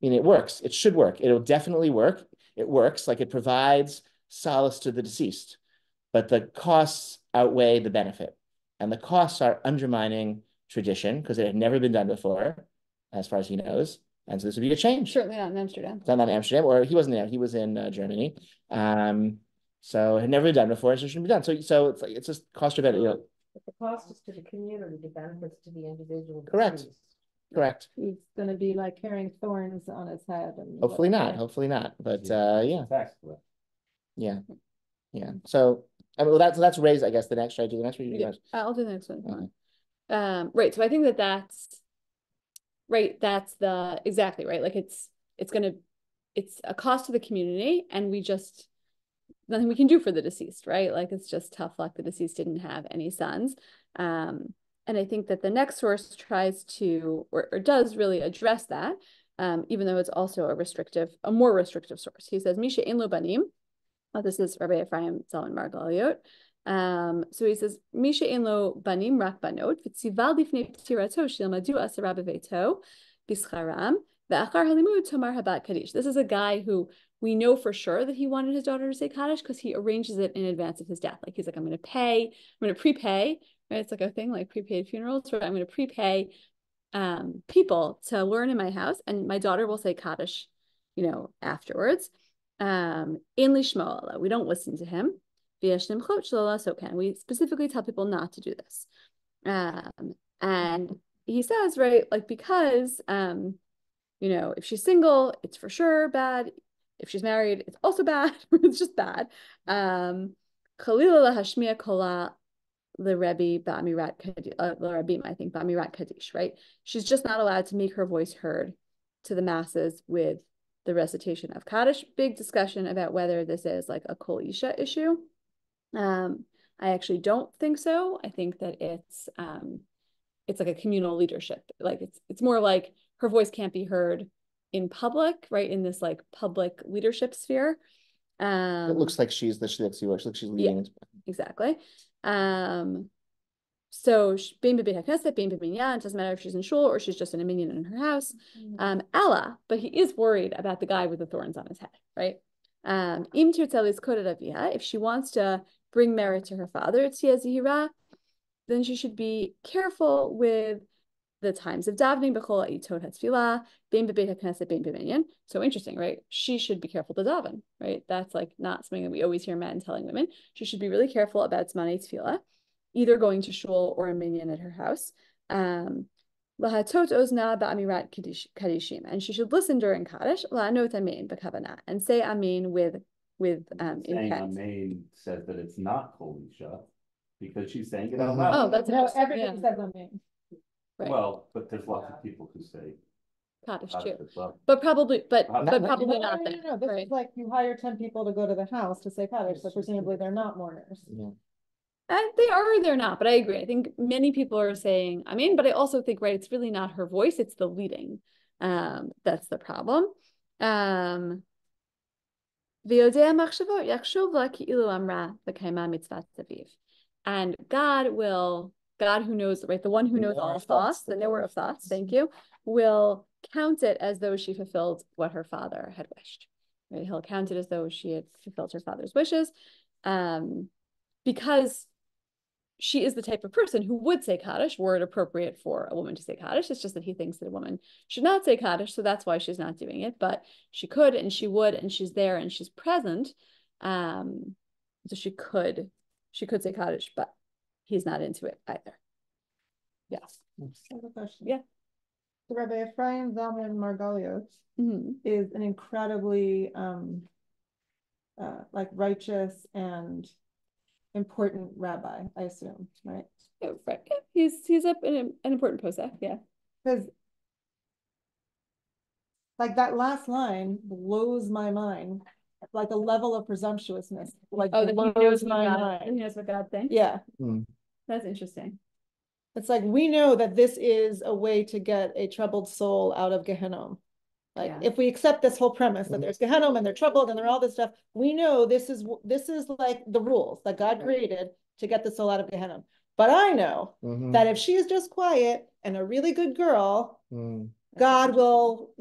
It works. It should work. It'll definitely work. It works. Like, it provides solace to the deceased, but the costs outweigh the benefit, and the costs are undermining tradition because it had never been done before, as far as he knows. And so this would be a change. Certainly not in Amsterdam. It's not in Amsterdam, or he wasn't there. He was in Germany. So it had never been done before, so it shouldn't be done. So it's just cost of benefit. But the cost is to the community, the benefits to the individual. Correct. deceased. Correct. He's going to be like carrying thorns on his head. And Hopefully not. Hopefully not. But yeah. Yeah. Yeah. So that's raised, I guess. The next, should I do the next one? Yeah, I'll do the next one. Okay. Right. So I think that's right. That's exactly right. Like it's a cost to the community, and nothing we can do for the deceased, right? Like, it's just tough luck. The deceased didn't have any sons. And I think that the next source tries to, or does really address that, even though it's also a more restrictive source. He says, Misha ein lo banim. This is Rabbi Ephraim Zalman Margaliot. So he says, Misha ein lo banim rak banot, v'tzival lifnei ptirato shilmadu asara beveito bischaram, ve'achar halimud tomar habat Kaddish. This is a guy who we know for sure that he wanted his daughter to say Kaddish because he arranges it in advance of his death. Like, he's like, I'm going to prepay, right? It's like a thing like prepaid funerals, where I'm going to prepay people to learn in my house, and my daughter will say Kaddish, afterwards. In lishmo, we don't listen to him. So we specifically tell people not to do this. And he says, right, like, because, if she's single, it's for sure bad. If she's married, it's also bad. It's just bad. Chalila lahashmiya kola l'Rebbe ba'amirat l'Rabbim, I think, ba'amirat Kaddish, right? She's just not allowed to make her voice heard to the masses with the recitation of Kaddish. Big discussion about whether this is like a Kol Isha issue. I actually don't think so. I think that it's like a communal leadership. Like, it's more like her voice can't be heard in public, right? In this like public leadership sphere. It looks like she's leading. Yeah, exactly. So bein b'beit hakneset, bein b'minyan, it doesn't matter if she's in shul or she's just in a minyan in her house. Ella, but he is worried about the guy with the thorns on his head, right? Im tirtza lizkod et avia, if she wants to bring merit to her father, tzia zihira, then she should be careful with the times of davening, b'chol ha'itot hatzfilah, bein b'beit hakneset, bein b'minyan. So interesting, right? She should be careful to daven, right? That's like not something that we always hear men telling women. She should be really careful about zmanei tefillah, either going to shul or a minyan at her house. Lahatot ozna ba'amirat kaddishim, and she should listen during Kaddish, la'anot amen b'kavanah, and say amen with intent. Saying amen says that it's not Kol Isha because she's saying it out loud. Oh, that's everybody says amen. Right. Well, but there's lots of people who say Kaddish too, as well. but probably not No, there. this Right. is like you hire 10 people to go to the house to say Kaddish, so presumably they're not mourners. Yeah. They are or they're not, but I agree. I think many people are saying amen, but I also think, right, it's really not her voice, it's the leading. That's the problem. And God who knows, right, the one who knows all thoughts, the knower of thoughts, thank you, will count it as though she fulfilled what her father had wished. Right? He'll count it as though she had fulfilled her father's wishes, because she is the type of person who would say Kaddish were it appropriate for a woman to say Kaddish. It's just that he thinks that a woman should not say Kaddish, so that's why she's not doing it. But she could, and she would, and she's there, and she's present. So she could say Kaddish, but he's not into it either. Yes. I have a question. Yeah. So Rabbi Ephraim Zalman Margalios is an incredibly like righteous and important rabbi, I assume, right? Yeah, right. Yeah. He's up in an important posek, yeah. Because like that last line blows my mind, like a level of presumptuousness, like blows my mind. He knows what God thinks. Yeah. That's interesting. It's like, we know that this is a way to get a troubled soul out of Gehenna. Like, if we accept this whole premise that there's Gehenna and they're troubled and they're all this stuff, we know this is like the rules that God created to get the soul out of Gehenna. But I know that if she's just quiet and a really good girl, God will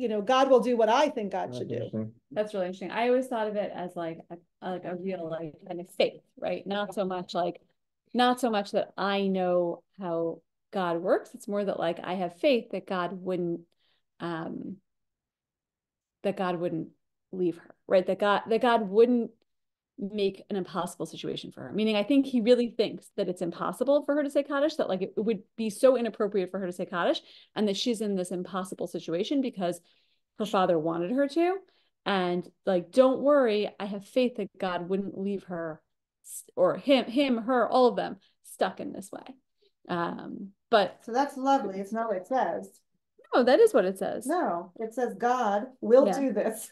do what I think God should do. That's really interesting. I always thought of it as like a real like kind of faith, right? Not so much that I know how God works. It's more that like I have faith that God wouldn't leave her, right? That God wouldn't make an impossible situation for her. Meaning, I think he really thinks that it's impossible for her to say Kaddish, that like it would be so inappropriate for her to say Kaddish, and that she's in this impossible situation because her father wanted her to. And like, don't worry, I have faith that God wouldn't leave her, or him, her, all of them stuck in this way. But so that's lovely. It's not what it says. No, that is what it says. No, it says God will do this.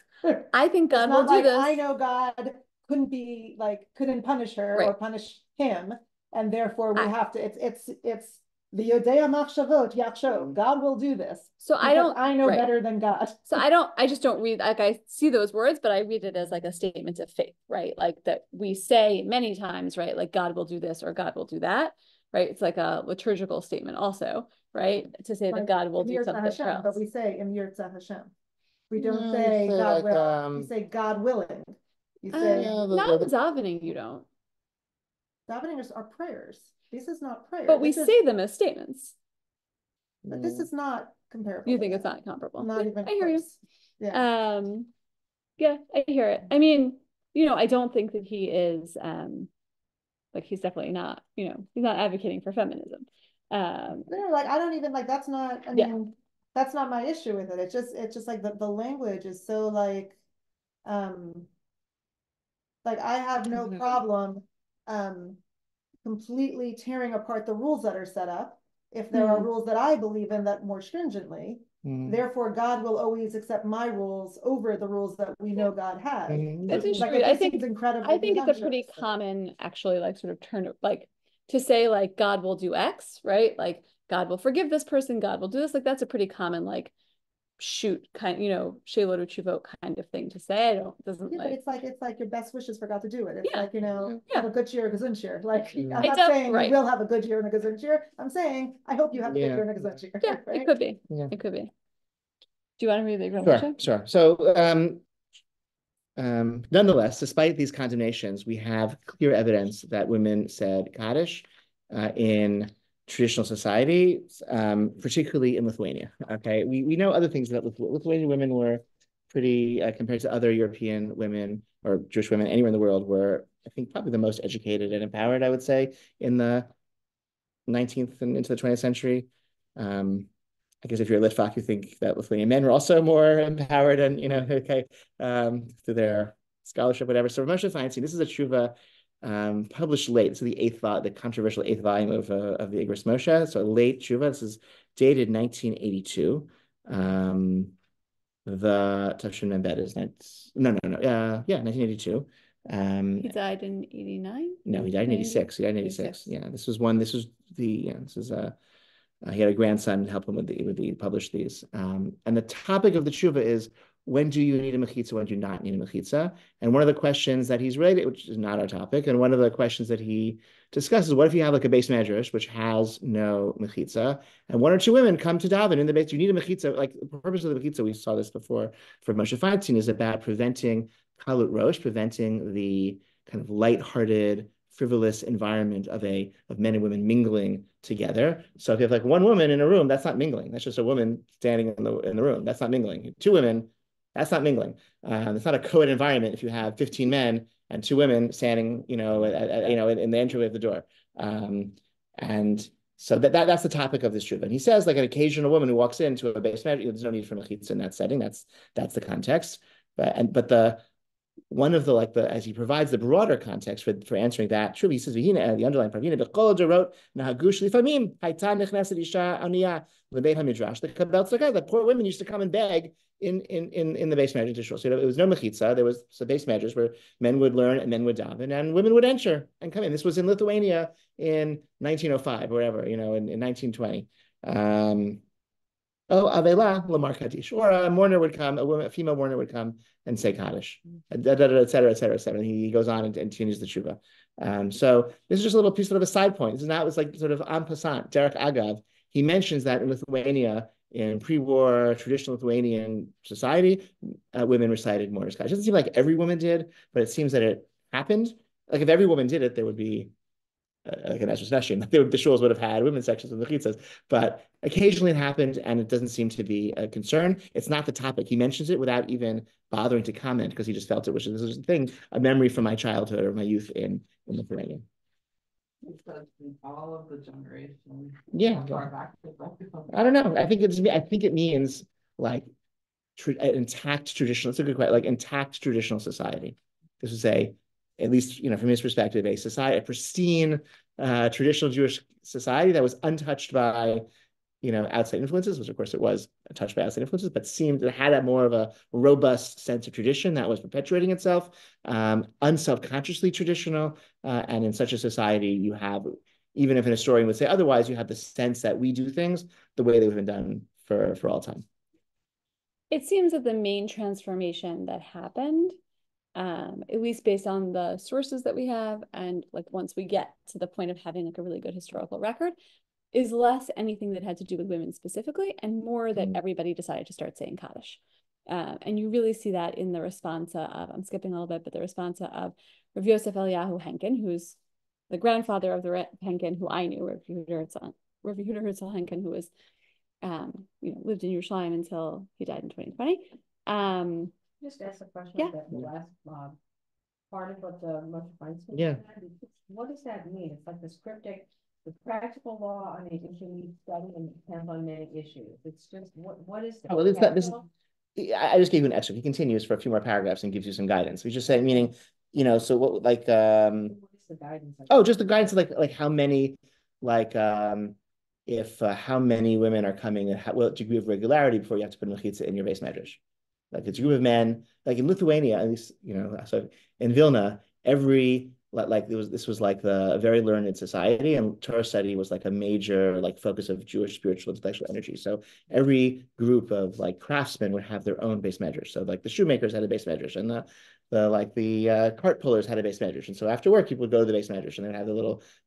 I think God will do this. I know God couldn't punish her or punish him, and therefore we have to. It's the Yodea Machshavot Yachshov. God will do this. So I know better than God. So I just don't read, like, I see those words, but I read it as like a statement of faith, right? Like that we say many times, right? Like God will do this or God will do that, right? It's like a liturgical statement also, right? To say that God will do something else. But we say Im Yirtzeh Hashem. We don't say God will. We say God willing. You say not davening. You don't. Davening are prayers. This is not prayer. But we say them as statements. But this is not comparable. You think it's not comparable? Not even. I hear you. Yeah. Yeah, I hear it. I mean, I don't think that he is like, he's definitely not, he's not advocating for feminism. No, like I don't even like, that's not, I mean, that's not my issue with it. It's just like the language is so like I have no problem completely tearing apart the rules that are set up if there are rules that I believe in that more stringently. Therefore, God will always accept my rules over the rules that we know God has. That's like, I think incredible. I think it's a pretty common, actually, like sort of turn, like to say like God will do X, right? Like God will forgive this person, God will do this. Like that's a pretty common like shoot kind, Sheila to Chuvot kind of thing to say. But it's like your best wishes for God to do it. It's like, have a good year, a gazun year. Like I'm not saying you will have a good year and a gazun year. I'm saying I hope you have a good year and a gazun year. Yeah, right? It could be. Yeah. It could be. Do you want to read the Sure, sure. So nonetheless, despite these condemnations, we have clear evidence that women said Kaddish in traditional society, particularly in Lithuania. Okay, we know other things that Lithuanian women were pretty, compared to other European women or Jewish women anywhere in the world, were, I think, probably the most educated and empowered, I would say, in the 19th and into the 20th century. I guess if you're a Litvak, you think that Lithuanian men were also more empowered and, through their scholarship, whatever. So Moshe Feinstein, this is a tshuva published late. So the controversial 8th volume of the Igros Moshe. So a late tshuva. This is dated 1982. The Tafshin Membed is 1982. He died in 89. No, he died in 86. He died in 86. Yeah, he had a grandson to help him with the publish these. And the topic of the tshuva is, when do you need a mechitza, when do you not need a mechitza? And one of the questions that he's raised, which is not our topic, and one of the questions that he discusses, what if you have like a base medrash which has no mechitza, and one or two women come to daven in the base, you need a mechitza. Like the purpose of the mechitza, we saw this before for Moshe Feinstein, is about preventing kalut rosh, preventing the kind of lighthearted, frivolous environment of men and women mingling together. So if you have like one woman in a room, that's not mingling. That's just a woman standing in the room. That's not mingling. Two women, that's not mingling. It's not a co-ed environment if you have 15 men and two women standing, in the entryway of the door. And so that's the topic of this tshuva. And he says, like an occasional woman who walks into a base measure, there's no need for mechitza in that setting. That's the context. But as he provides the broader context for answering that, truly he says the underlying part. The poor women used to come and beg in the base measures. So it was no mechitza. There was some base measures where men would learn and men would daven, and women would enter and come in. This was in Lithuania in 1905, wherever, in 1920. Avela lamar Kaddish, or a mourner would come, a female mourner would come and say Kaddish, et cetera, et cetera, et cetera. And he goes on and continues the tshuva. So this is just a little piece of a side point. This is not, it's like sort of en passant, Derek Agav. He mentions that in Lithuania, in pre-war traditional Lithuanian society, women recited mourner's Kaddish. It doesn't seem like every woman did, but it seems that it happened. Like if every woman did it, there would be like an Ezra's Neshim. The shuls would have had women's sections with mechitzas, but occasionally it happened, and it doesn't seem to be a concern. It's not the topic. He mentions it without even bothering to comment because he just felt it was this a thing, a memory from my childhood or my youth in Lithuania. All of the generations. Yeah, I don't know. I think it means like intact traditional. It's a good question. Like intact traditional society. This is at least from his perspective, a pristine traditional Jewish society that was untouched by outside influences, which of course it was touched by outside influences, but seemed to have more of a robust sense of tradition that was perpetuating itself, unselfconsciously traditional. And in such a society, you have, even if an historian would say otherwise, you have the sense that we do things the way they've been done for all time. It seems that the main transformation that happened, at least based on the sources that we have, and like once we get to the point of having like a really good historical record, is less anything that had to do with women specifically, and more that everybody decided to start saying Kaddish. And you really see that in the responsa of, I'm skipping a little bit, but the responsa of Rav Yosef Eliyahu Henkin, who's the grandfather of the Henkin who I knew, Rav Yehuda Herzl Henkin, who was, lived in Yerushalayim until he died in 2020. Just ask a question. Yeah. About the last part of what the Moshe Feinstein Yeah. said. What does that mean? It's like this cryptic. The practical law on an issue needs study and depends on many issues. It's just what is that? Well, it's not, I just gave you an excerpt. He continues for a few more paragraphs and gives you some guidance. He's just saying, meaning, so what, like, what is the guidance? just the guidance of like how many, like, if how many women are coming and what degree of regularity before you have to put mechitza in your base medrash. Like it's a group of men, like in Lithuania, at least, so in Vilna, this was like a very learned society, and Torah study was like a major focus of Jewish spiritual intellectual energy. So every group of craftsmen would have their own base medrash. So like the shoemakers had a base medrash, and the cart pullers had a base medrash. And so after work, people would go to the base medrash and they'd have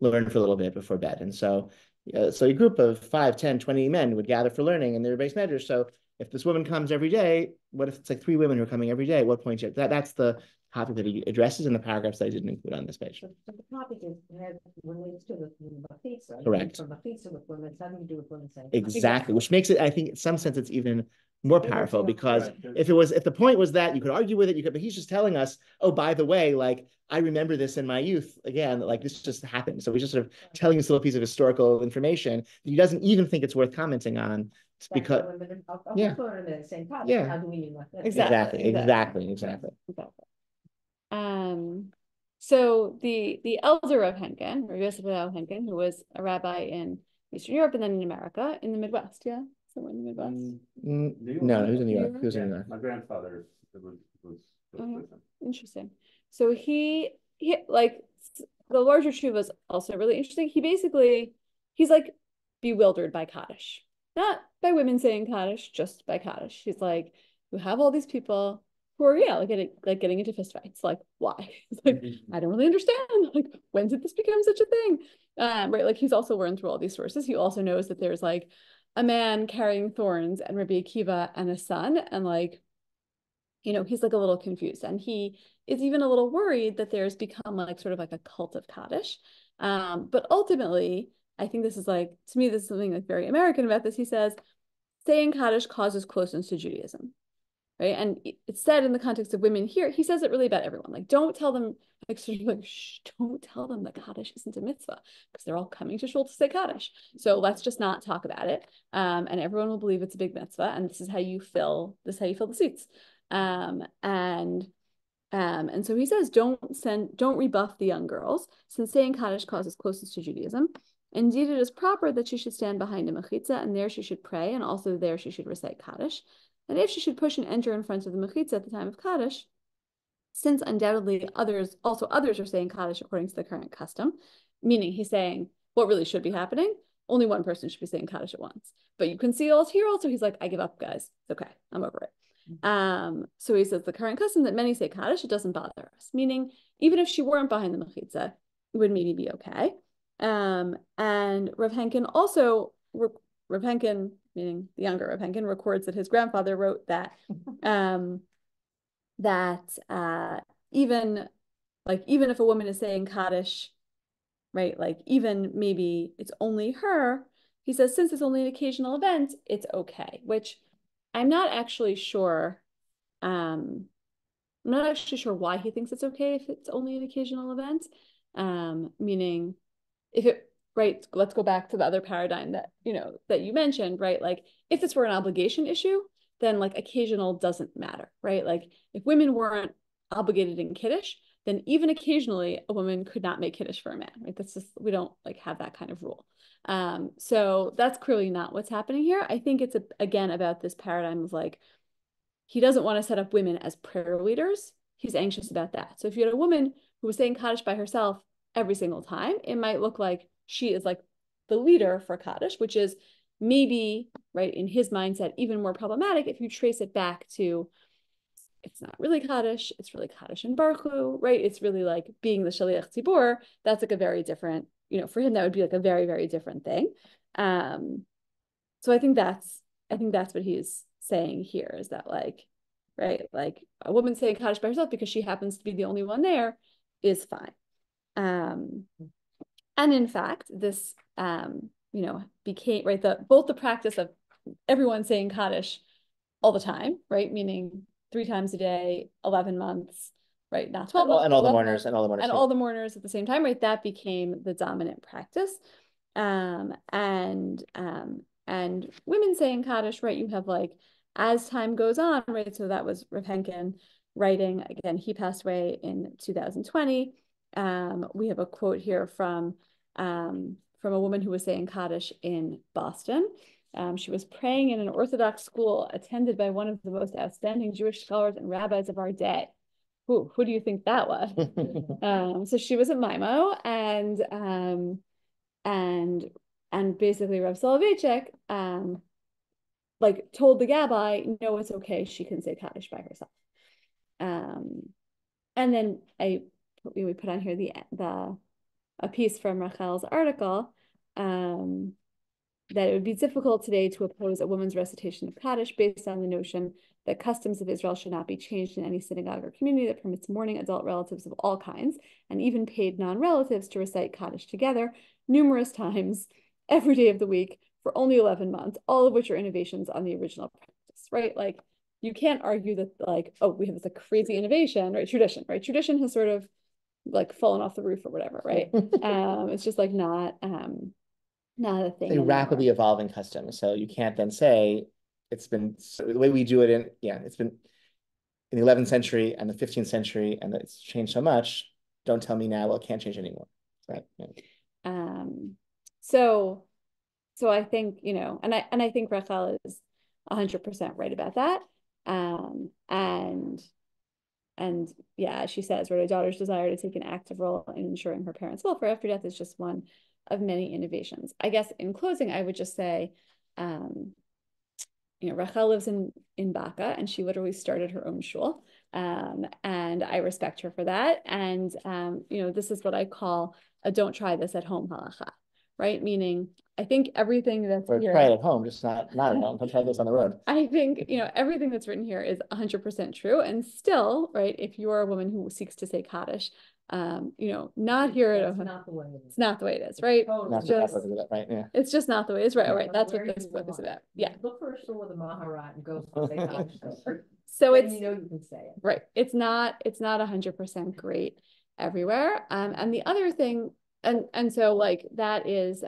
learn for a little bit before bed. And so a group of 5, 10, 20 men would gather for learning in their base medrash. So if this woman comes every day, what if it's like 3 women who are coming every day? At what point that's the topic that he addresses in the paragraphs that I didn't include on this page. So the topic relates to the mechitza. Correct. From mechitza with women, it's nothing to do with women saying Exactly, which makes it, I think, in some sense, it's even more powerful because if the point was that you could argue with it, but he's just telling us, oh, by the way, I remember this in my youth again, this just happened. So he's just sort of telling us a little piece of historical information that he doesn't even think it's worth commenting on. Because yeah. Exactly. So the elder of Henkin, Rabbi Yosef Henkin, who was a rabbi in Eastern Europe and then in America, in the Midwest, somewhere in the Midwest. No, he was in New York. He was in New York. My grandfather was with him. Interesting. So he the larger tshuva was also really interesting. He's bewildered by Kaddish, not by women saying Kaddish, just by Kaddish. He's like, you have all these people who are getting into fistfights. Why? It's I don't really understand. When did this become such a thing? Right. He's also learned through all these sources. He also knows that there's a man carrying thorns and Rabbi Akiva and a son, and he's a little confused. And he is even a little worried that there's become like sort of like a cult of Kaddish. But ultimately, I think this is like, to me, this is something like very American about this. He says, saying Kaddish causes closeness to Judaism, right? And it's said in the context of women here, he says it really about everyone. Like, don't tell them, like, sort of like, shh, don't tell them that Kaddish isn't a mitzvah, because they're all coming to shul to say Kaddish. So let's just not talk about it. And everyone will believe it's a big mitzvah, and this is how you fill the seats. And so he says, don't rebuff the young girls, since saying Kaddish causes closeness to Judaism. Indeed, it is proper that she should stand behind a mechitza, and there she should pray, and also there she should recite Kaddish. And if she should push and enter in front of the mechitza at the time of Kaddish, since undoubtedly others are saying Kaddish according to the current custom, meaning he's saying what really should be happening, only one person should be saying Kaddish at once. But you can see here also, he's like, I give up, guys. It's okay, I'm over it. So he says the current custom that many say Kaddish, it doesn't bother us, meaning even if she weren't behind the mechitza, it would maybe be okay. And Rav Henkin also, Rav Henkin, meaning the younger Rav Henkin, records that his grandfather wrote that even if a woman is saying Kaddish, right, like even maybe it's only her, he says, since it's only an occasional event, it's okay, which I'm not actually sure. I'm not actually sure why he thinks it's okay if it's only an occasional event. Meaning if it, right, let's go back to the other paradigm that you mentioned, right? Like if this were an obligation issue, then like occasional doesn't matter, right? Like if women weren't obligated in Kiddush, then even occasionally a woman could not make Kiddush for a man, right? That's just, we don't like have that kind of rule. So that's clearly not what's happening here. I think it's again about this paradigm of like, he doesn't want to set up women as prayer leaders. He's anxious about that. So if you had a woman who was saying Kaddish by herself every single time, it might look like she is like the leader for Kaddish, which is maybe, right, in his mindset, even more problematic if you trace it back to, it's not really Kaddish, it's really Kaddish and Baruch Hu, right? It's really like being the Shaliach Tzibor. That's like a very different, for him, that would be like a very, very different thing. So I think that's what he's saying here, is that like, right, like a woman saying Kaddish by herself because she happens to be the only one there is fine. And in fact, this, became, right, both the practice of everyone saying Kaddish all the time, right, meaning 3 times a day, 11 months, right, not 12 months, and all the mourners, and all the mourners at the same time, right, that became the dominant practice. And women saying Kaddish, right, you have like, as time goes on, right, so that was Rav Henkin writing, again, he passed away in 2020. We have a quote here from a woman who was saying Kaddish in Boston. She was praying in an Orthodox school attended by one of the most outstanding Jewish scholars and rabbis of our day. Who do you think that was? So she was at MIMO, and basically Rav Soloveitchik like told the Gabbai, no, it's okay, she can say Kaddish by herself. And then we put on here a piece from Rachel's article, that it would be difficult today to oppose a woman's recitation of Kaddish based on the notion that customs of Israel should not be changed in any synagogue or community that permits mourning adult relatives of all kinds, and even paid non-relatives, to recite Kaddish together numerous times every day of the week for only 11 months, all of which are innovations on the original practice, right? Like, you can't argue that, like, oh, we have this like crazy innovation, right? Tradition, right? Tradition has sort of like fallen off the roof or whatever, right? It's just like not a thing. A rapidly evolving custom. So you can't then say it's been, so the way we do it it's been in the 11th century and the 15th century, and it's changed so much. Don't tell me now, well, it can't change anymore. Right. Yeah. So I think, and I think Rachel is 100% right about that. And yeah, she says, right, a daughter's desire to take an active role in ensuring her parents' welfare after death is just one of many innovations. I guess in closing, I would just say, Rachel lives in Baca, and she literally started her own shul. And I respect her for that. And, this is what I call a don't try this at home halacha, right? Meaning, I think everything that's Or here. try it at home, just not at home. Don't try this on the road. I think, everything that's written here is 100% true. And still, right, if you're a woman who seeks to say Kaddish, not here at home. Not the way it is. It's not the way it is, right? Not Just, right? Yeah. it's just not the way it is, right? Yeah. Right. That's what Where this you book is want. about. Yeah. Look for a store with a Maharat and go say Kaddish there. So Then it's, you know you can say it. right. It's not 100% great everywhere. And the other thing, and so like that is,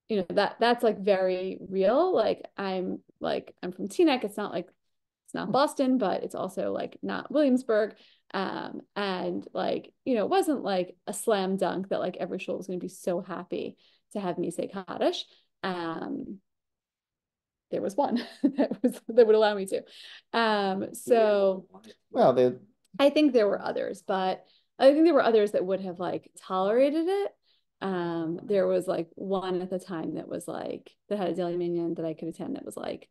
that's like very real. Like I'm from Teaneck. It's not Boston, but it's also like not Williamsburg. And like, it wasn't like a slam dunk that like every shul was going to be so happy to have me say Kaddish. There was one that would allow me to. So Well, I think there were others, but I think there were others that would have like tolerated it. There was like one at the time that was like that had a daily minyan that I could attend that was like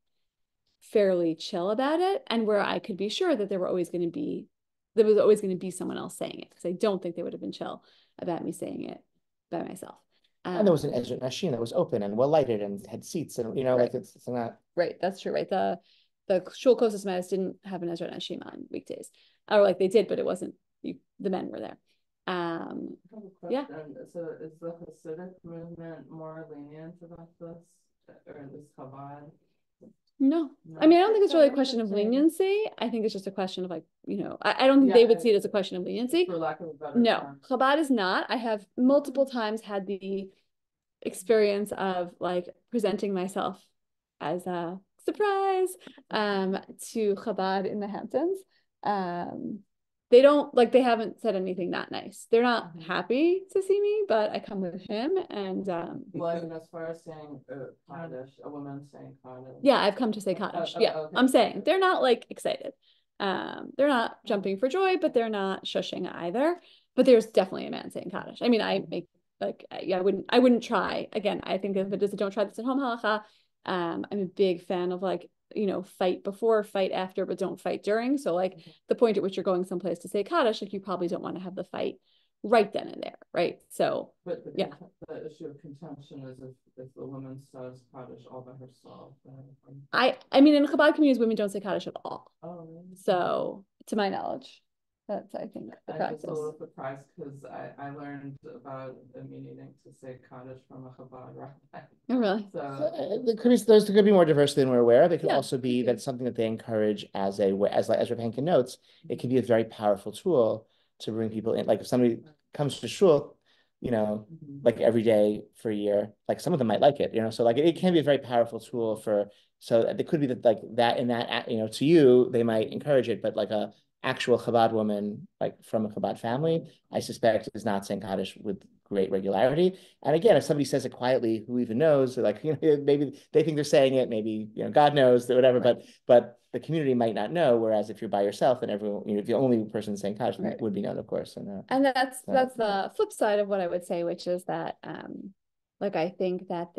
fairly chill about it, and where I could be sure that there was always going to be someone else saying it, because I don't think they would have been chill about me saying it by myself. and there was an Ezra machine that was open and well lighted and had seats, and right. like it's not right. That's true, right? The shul closest to us didn't have an Ezra Nashim on weekdays, or like they did, but it wasn't. The men were there. Yeah. So is the Hasidic movement more lenient about this, or at least Chabad? No, I mean, I don't think it's really a question of leniency. I think it's just a question of like, I don't think they would see it as a question of leniency. For lack of a better No, term. Chabad is not. I have multiple times had the experience of like presenting myself as a surprise to Chabad in the Hamptons. They haven't said anything not nice. They're not happy to see me, but I come with him and well, I mean, as far as saying Kaddish, a woman saying Kaddish. yeah, I've come to say Kaddish. Yeah, okay. I'm saying they're not like excited. They're not jumping for joy, but they're not shushing either. But there's definitely a man saying Kaddish. I mean, I wouldn't try. Again, I think if it is a don't try this at home halacha. I'm a big fan of like, fight before, fight after, but don't fight during. So like the point at which you're going someplace to say Kaddish, like you probably don't want to have the fight right then and there, right? So but yeah, the issue of contention is if the woman says Kaddish all by herself. I mean, in Chabad communities, women don't say Kaddish at all. Oh, really? So to my knowledge, that's, I think, the practice. I'm just a little surprised because I learned about a meaning to say Kaddish from a Chabad rabbi. Oh, really? So there could be more diversity than we're aware of. It could Yeah. also be that's something that they encourage as Rabbi Henkin notes. It can be a very powerful tool to bring people in. Like if somebody comes to shul, like every day for a year, like some of them might like it, so like it can be a very powerful tool so it could be that like that in that, to you, they might encourage it, but like a actual Chabad woman, like from a Chabad family, I suspect is not saying Kaddish with great regularity. And again, if somebody says it quietly, who even knows, like, maybe they think they're saying it, maybe, God knows that whatever, Right. but the community might not know. Whereas if you're by yourself, then everyone, if the only person saying Kaddish Right. would be known, of course. And that's the flip side of what I would say, which is that, like, I think that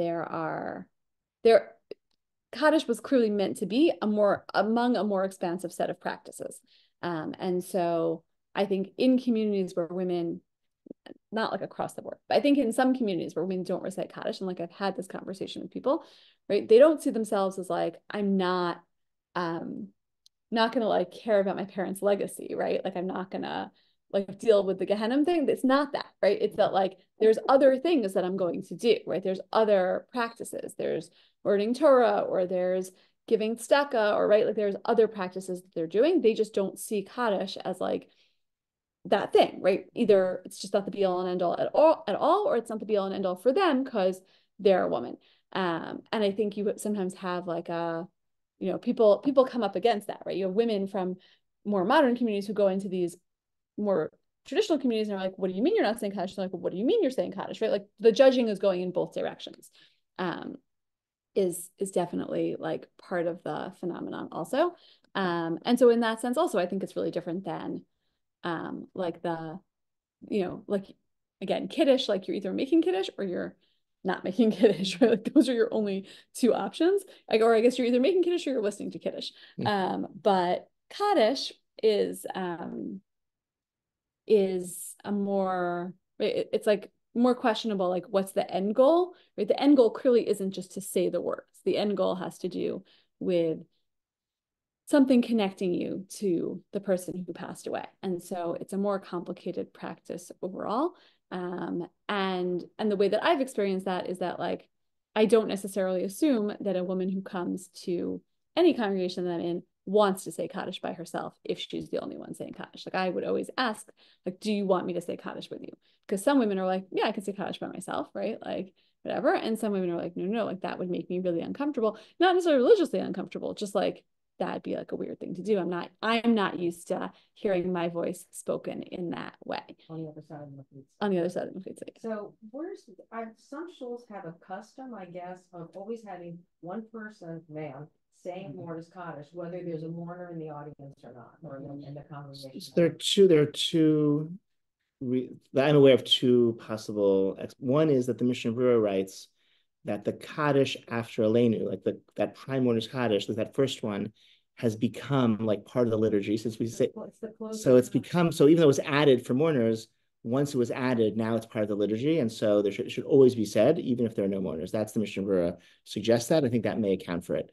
Kaddish was clearly meant to be among a more expansive set of practices. And so I think in communities where women, not like across the board, but I think in some communities where women don't recite Kaddish, and like I've had this conversation with people, right? They don't see themselves as like, I'm not gonna like care about my parents' legacy, right? Like I'm not gonna like deal with the Gehenna thing. It's not that, right? It's that like there's other things that I'm going to do, right? There's other practices. There's learning Torah, or there's giving tzedakah, or right, like there's other practices that they're doing. They just don't see Kaddish as like that thing, right? Either it's just not the be all and end all at all, or it's not the be all and end all for them because they're a woman. And I think you sometimes have like people come up against that, right? You have women from more modern communities who go into these more traditional communities and are like, what do you mean you're not saying Kaddish? They're like, well, what do you mean you're saying Kaddish, right? Like the judging is going in both directions. Is definitely like part of the phenomenon also. And so in that sense also, I think it's really different than like the, like again, Kiddush, like you're either making Kiddush or you're not making Kiddush, right? Like those are your only two options. Like, or I guess you're either making Kiddush or you're listening to Kiddush. But Kaddish is a more, it's like more questionable, like what's the end goal, right? The end goal clearly isn't just to say the words. The end goal has to do with something connecting you to the person who passed away. And so it's a more complicated practice overall. And the way that I've experienced that is that, like, I don't necessarily assume that a woman who comes to any congregation that I'm in wants to say Kaddish by herself if she's the only one saying Kaddish. Like, I would always ask, like, do you want me to say Kaddish with you? Because some women are like, yeah, I can say Kaddish by myself, right? Like, whatever. And some women are like, no, like that would make me really uncomfortable. Not necessarily religiously uncomfortable, just like that'd be like a weird thing to do. I'm not used to hearing my voice spoken in that way. On the other side of the fence. On the other side of the fence. So some shuls have a custom, I guess, of always having one person, man, saying Mortis Kaddish, whether there's a mourner in the audience or not, or in the congregation. So there are two. I'm aware of two possible. One is that the Mishnah Berurah writes that the Kaddish after Aleinu, like that prime mourner's Kaddish, that first one, has become like part of the liturgy since we say. So it's become, so even though it was added for mourners, once it was added, now it's part of the liturgy, and so it should always be said, even if there are no mourners. That's the Mishnah Berurah suggests that. I think that may account for it.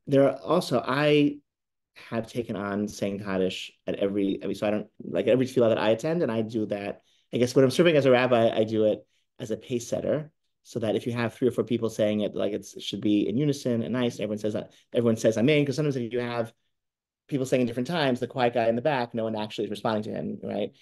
There are also, I have taken on saying Kaddish at so I don't, like every tefillah that I attend, and I do that. I guess when I'm serving as a rabbi, I do it as a pace setter, so that if you have 3 or 4 people saying it, like it should be in unison and nice, everyone says amen, because sometimes if you have people saying in different times, the quiet guy in the back, no one actually is responding to him, right?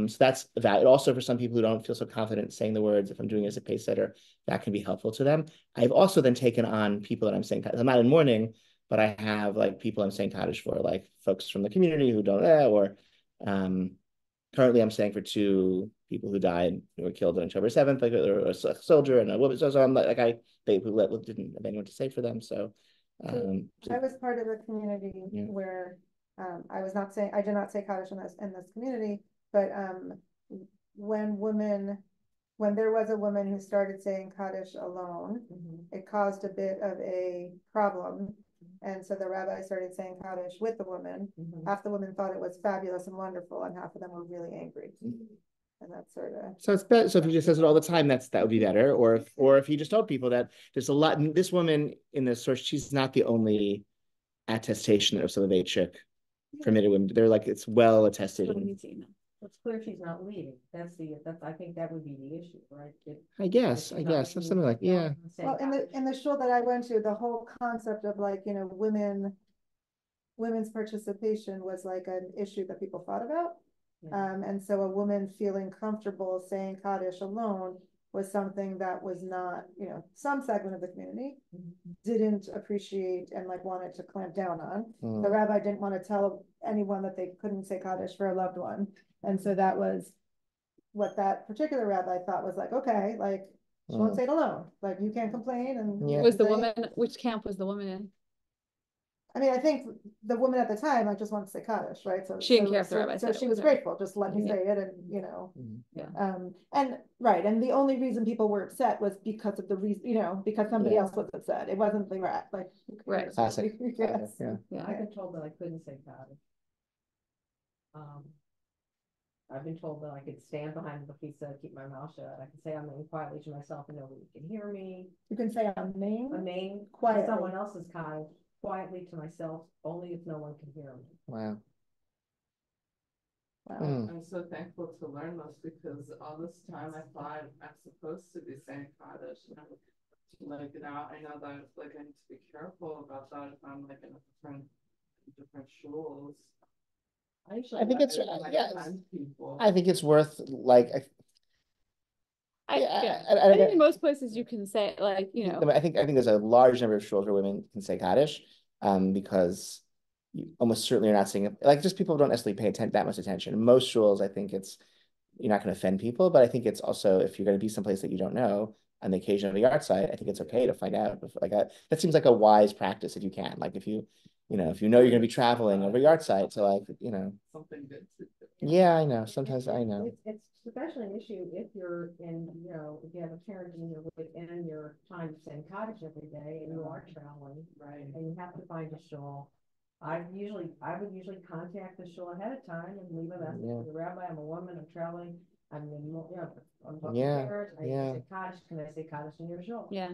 So that's valid. Also, for some people who don't feel so confident saying the words, if I'm doing it as a pace setter, that can be helpful to them. I've also then taken on people that I'm saying, I'm not in mourning, but I have like people I'm saying Kaddish for, like folks from the community who don't, or currently I'm saying for 2 people who died, who were killed on October 7th, like a soldier and a woman. So I'm like, they didn't have anyone to say for them. So I was part of a community where I did not say Kaddish in this community, but when there was a woman who started saying Kaddish alone, it caused a bit of a problem. And so the rabbi started saying Kaddish with the woman. Half the women thought it was fabulous and wonderful, and half of them were really angry. And that's sort of, so it's better. So if he just says it all the time, that would be better. Or if he just told people that there's a lot. This woman in the source, she's not the only attestation of some of Soloveitchik permitted women. They're like, it's well attested. It's clear she's not leaving. I think that would be the issue, right? I guess something like, yeah. Well, in the shul that I went to, the whole concept of like, women's participation was like an issue that people thought about. And so a woman feeling comfortable saying Kaddish alone was something that was not, some segment of the community didn't appreciate and like wanted to clamp down on. The rabbi didn't want to tell anyone that they couldn't say Kaddish for a loved one. And so that was what that particular rabbi thought was like, okay, like she won't say it alone. Like you can't complain. And was the woman, which camp was the woman in? I mean, I think the woman at the time, like, just wanted to say Kaddish, right? So she didn't care if the rabbi said it. So she was grateful, just let me say it, and and the only reason people were upset was because of the reason, because somebody else was upset. It wasn't the rat, like, right. Classic. Yes. Yeah, I've been told that I couldn't say Kaddish. I've been told that I could stand behind the pizza, keep my mouth shut. I can say I'm quietly to myself and nobody can hear me. You can say a name quietly. Someone else's Kaddish. Quietly to myself, only if no one can hear me. Wow. I'm so thankful to learn this, because all this time I thought I'm supposed to be saying Kaddish. Like now I know that like I need to be careful about that if I'm like in different shuls. I think it's I think it's worth like. I think in most places you can say like, I think there's a large number of shuls where women can say Kaddish, because you almost certainly are not saying it. Like just people don't necessarily pay that much attention. In most shuls, I think you're not going to offend people, but I think it's also if you're going to be someplace that you don't know on the occasion of a yard site, I think it's okay to find out. Like that seems like a wise practice if you can. Like if you know you're going to be traveling over a yard site, so like something good to do. Yeah, I know. Sometimes I know. It's especially an issue if you're in, if you have a parent and you're within your time to send Kaddish every day and you are traveling, right? And you have to find a shul. I would usually contact the shul ahead of time and leave a message to the rabbi. I'm a woman. I'm traveling. I mean, I'm Yeah, prepared. I yeah. say Kaddish. Can I say Kaddish in your shul? Yeah.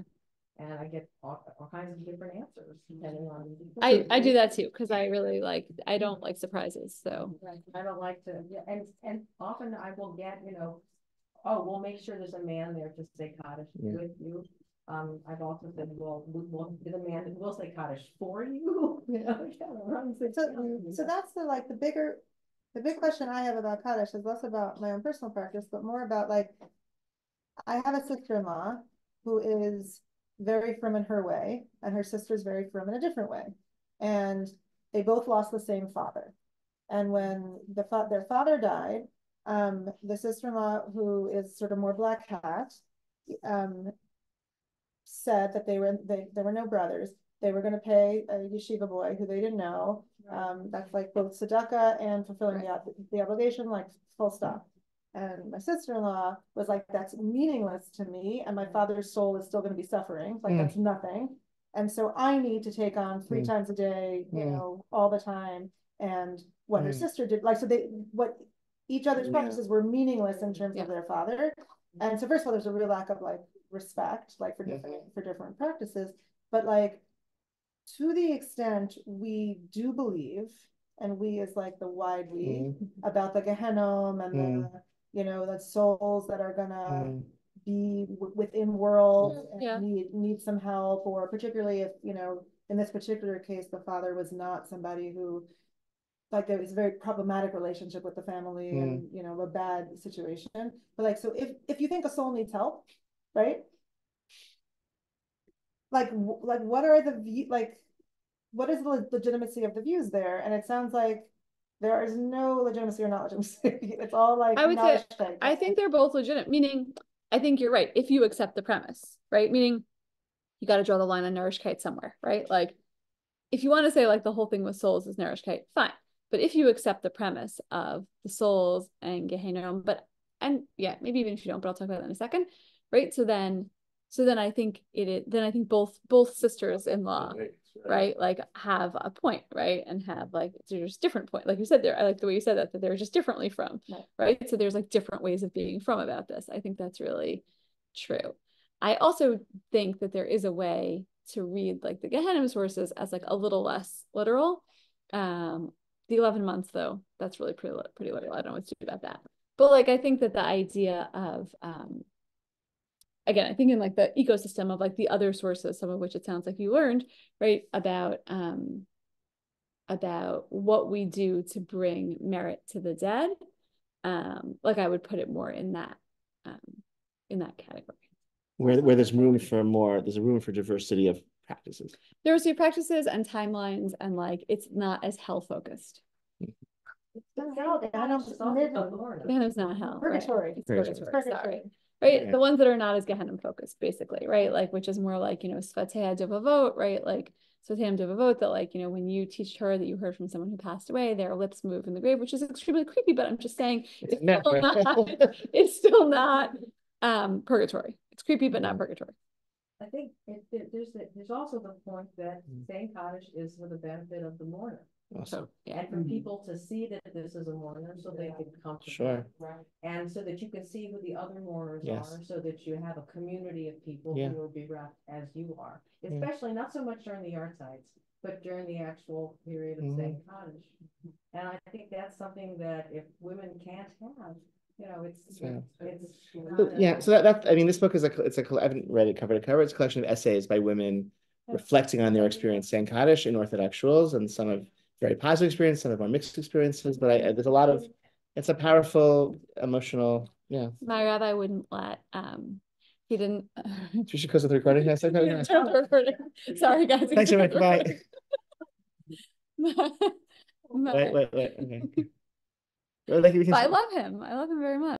And I get all kinds of different answers depending on. I do that too because I really I don't like surprises. So Right. I don't like to, yeah, and often I will get, oh, we'll make sure there's a man there to say Kaddish with you. I've also said, well, the man will say Kaddish for you. So that's the big question I have about Kaddish is less about my own personal practice, but more about I have a sister-in-law who is very firm in her way, and her sister is very firm in a different way. And they both lost the same father. And when their father died, the sister-in-law, who is sort of more black hat, said that there were no brothers. They were going to pay a yeshiva boy who they didn't know. That's like both tzedakah and fulfilling the obligation, like full stop. And my sister-in-law was like, that's meaningless to me. And my father's soul is still going to be suffering. Like that's nothing. And so I need to take on 3 times a day, all the time. And what her sister did, what each other's practices were meaningless in terms of their father. And so first of all, there's a real lack of respect, for different practices. But to the extent we do believe, and we is the wide we, about the Gehenom and the souls that are gonna be within worlds and need some help, or particularly if in this particular case the father was not somebody who there was a very problematic relationship with the family and a bad situation. But so if you think a soul needs help, right? What are the what is the legitimacy of the views there? And it sounds like there is no legitimacy or not legitimacy. It's all I would say I think they're both legitimate, meaning I think you're right if you accept the premise, right? Meaning you got to draw the line on nourishkeit somewhere, right? If you want to say the whole thing with souls is nourishkeit, fine. But if you accept the premise of the souls and Gehenom, maybe even if you don't, but I'll talk about that in a second, right? So then I think both sisters-in-law, right, have a point, right, and have there's different point, like you said there. I like the way you said that they're just differently from, right? So there's different ways of being from about this. I think that's really true. I also think that there is a way to read the Gehenim sources as a little less literal. The 11 months though, that's really pretty literal. I don't know what to do about that. But I think that the idea of again, I think in the ecosystem of the other sources, some of which it sounds like you learned, right, about what we do to bring merit to the dead. I would put it more in that category. Where there's room for diversity of practices. Diversity of practices and timelines, and it's not as hell focused. Gehenna's not hell. Purgatory. Right? It's purgatory. Right? Yeah. The ones that are not as Gehenna focused, basically, right? Which is more Svatei Devavot, right? Svatei Devavot, that when you teach her that you heard from someone who passed away, their lips move in the grave, which is extremely creepy, but I'm just saying it's still not purgatory. It's creepy, but not purgatory. I think there's also the point that saying Kaddish is for the benefit of the mourner. Awesome. And for people to see that this is a mourner, so they can come to right, and so that you can see who the other mourners are, so that you have a community of people who will be wrapped as you are, especially not so much during the Yartzites, but during the actual period of saying Kaddish. And I think that's something that if women can't have, so that I mean, this book is I haven't read it cover to cover. It's a collection of essays by women reflecting on their experience saying Kaddish in Orthodox shuls, and some of very positive experience, some of more mixed experiences. But there's a lot of, it's a powerful, emotional, My rabbi wouldn't let he didn't. We should close the recording. Can I say that? Sorry, guys. Thanks so much. Bye. Bye. Wait. Okay. Well, I love him. I love him very much.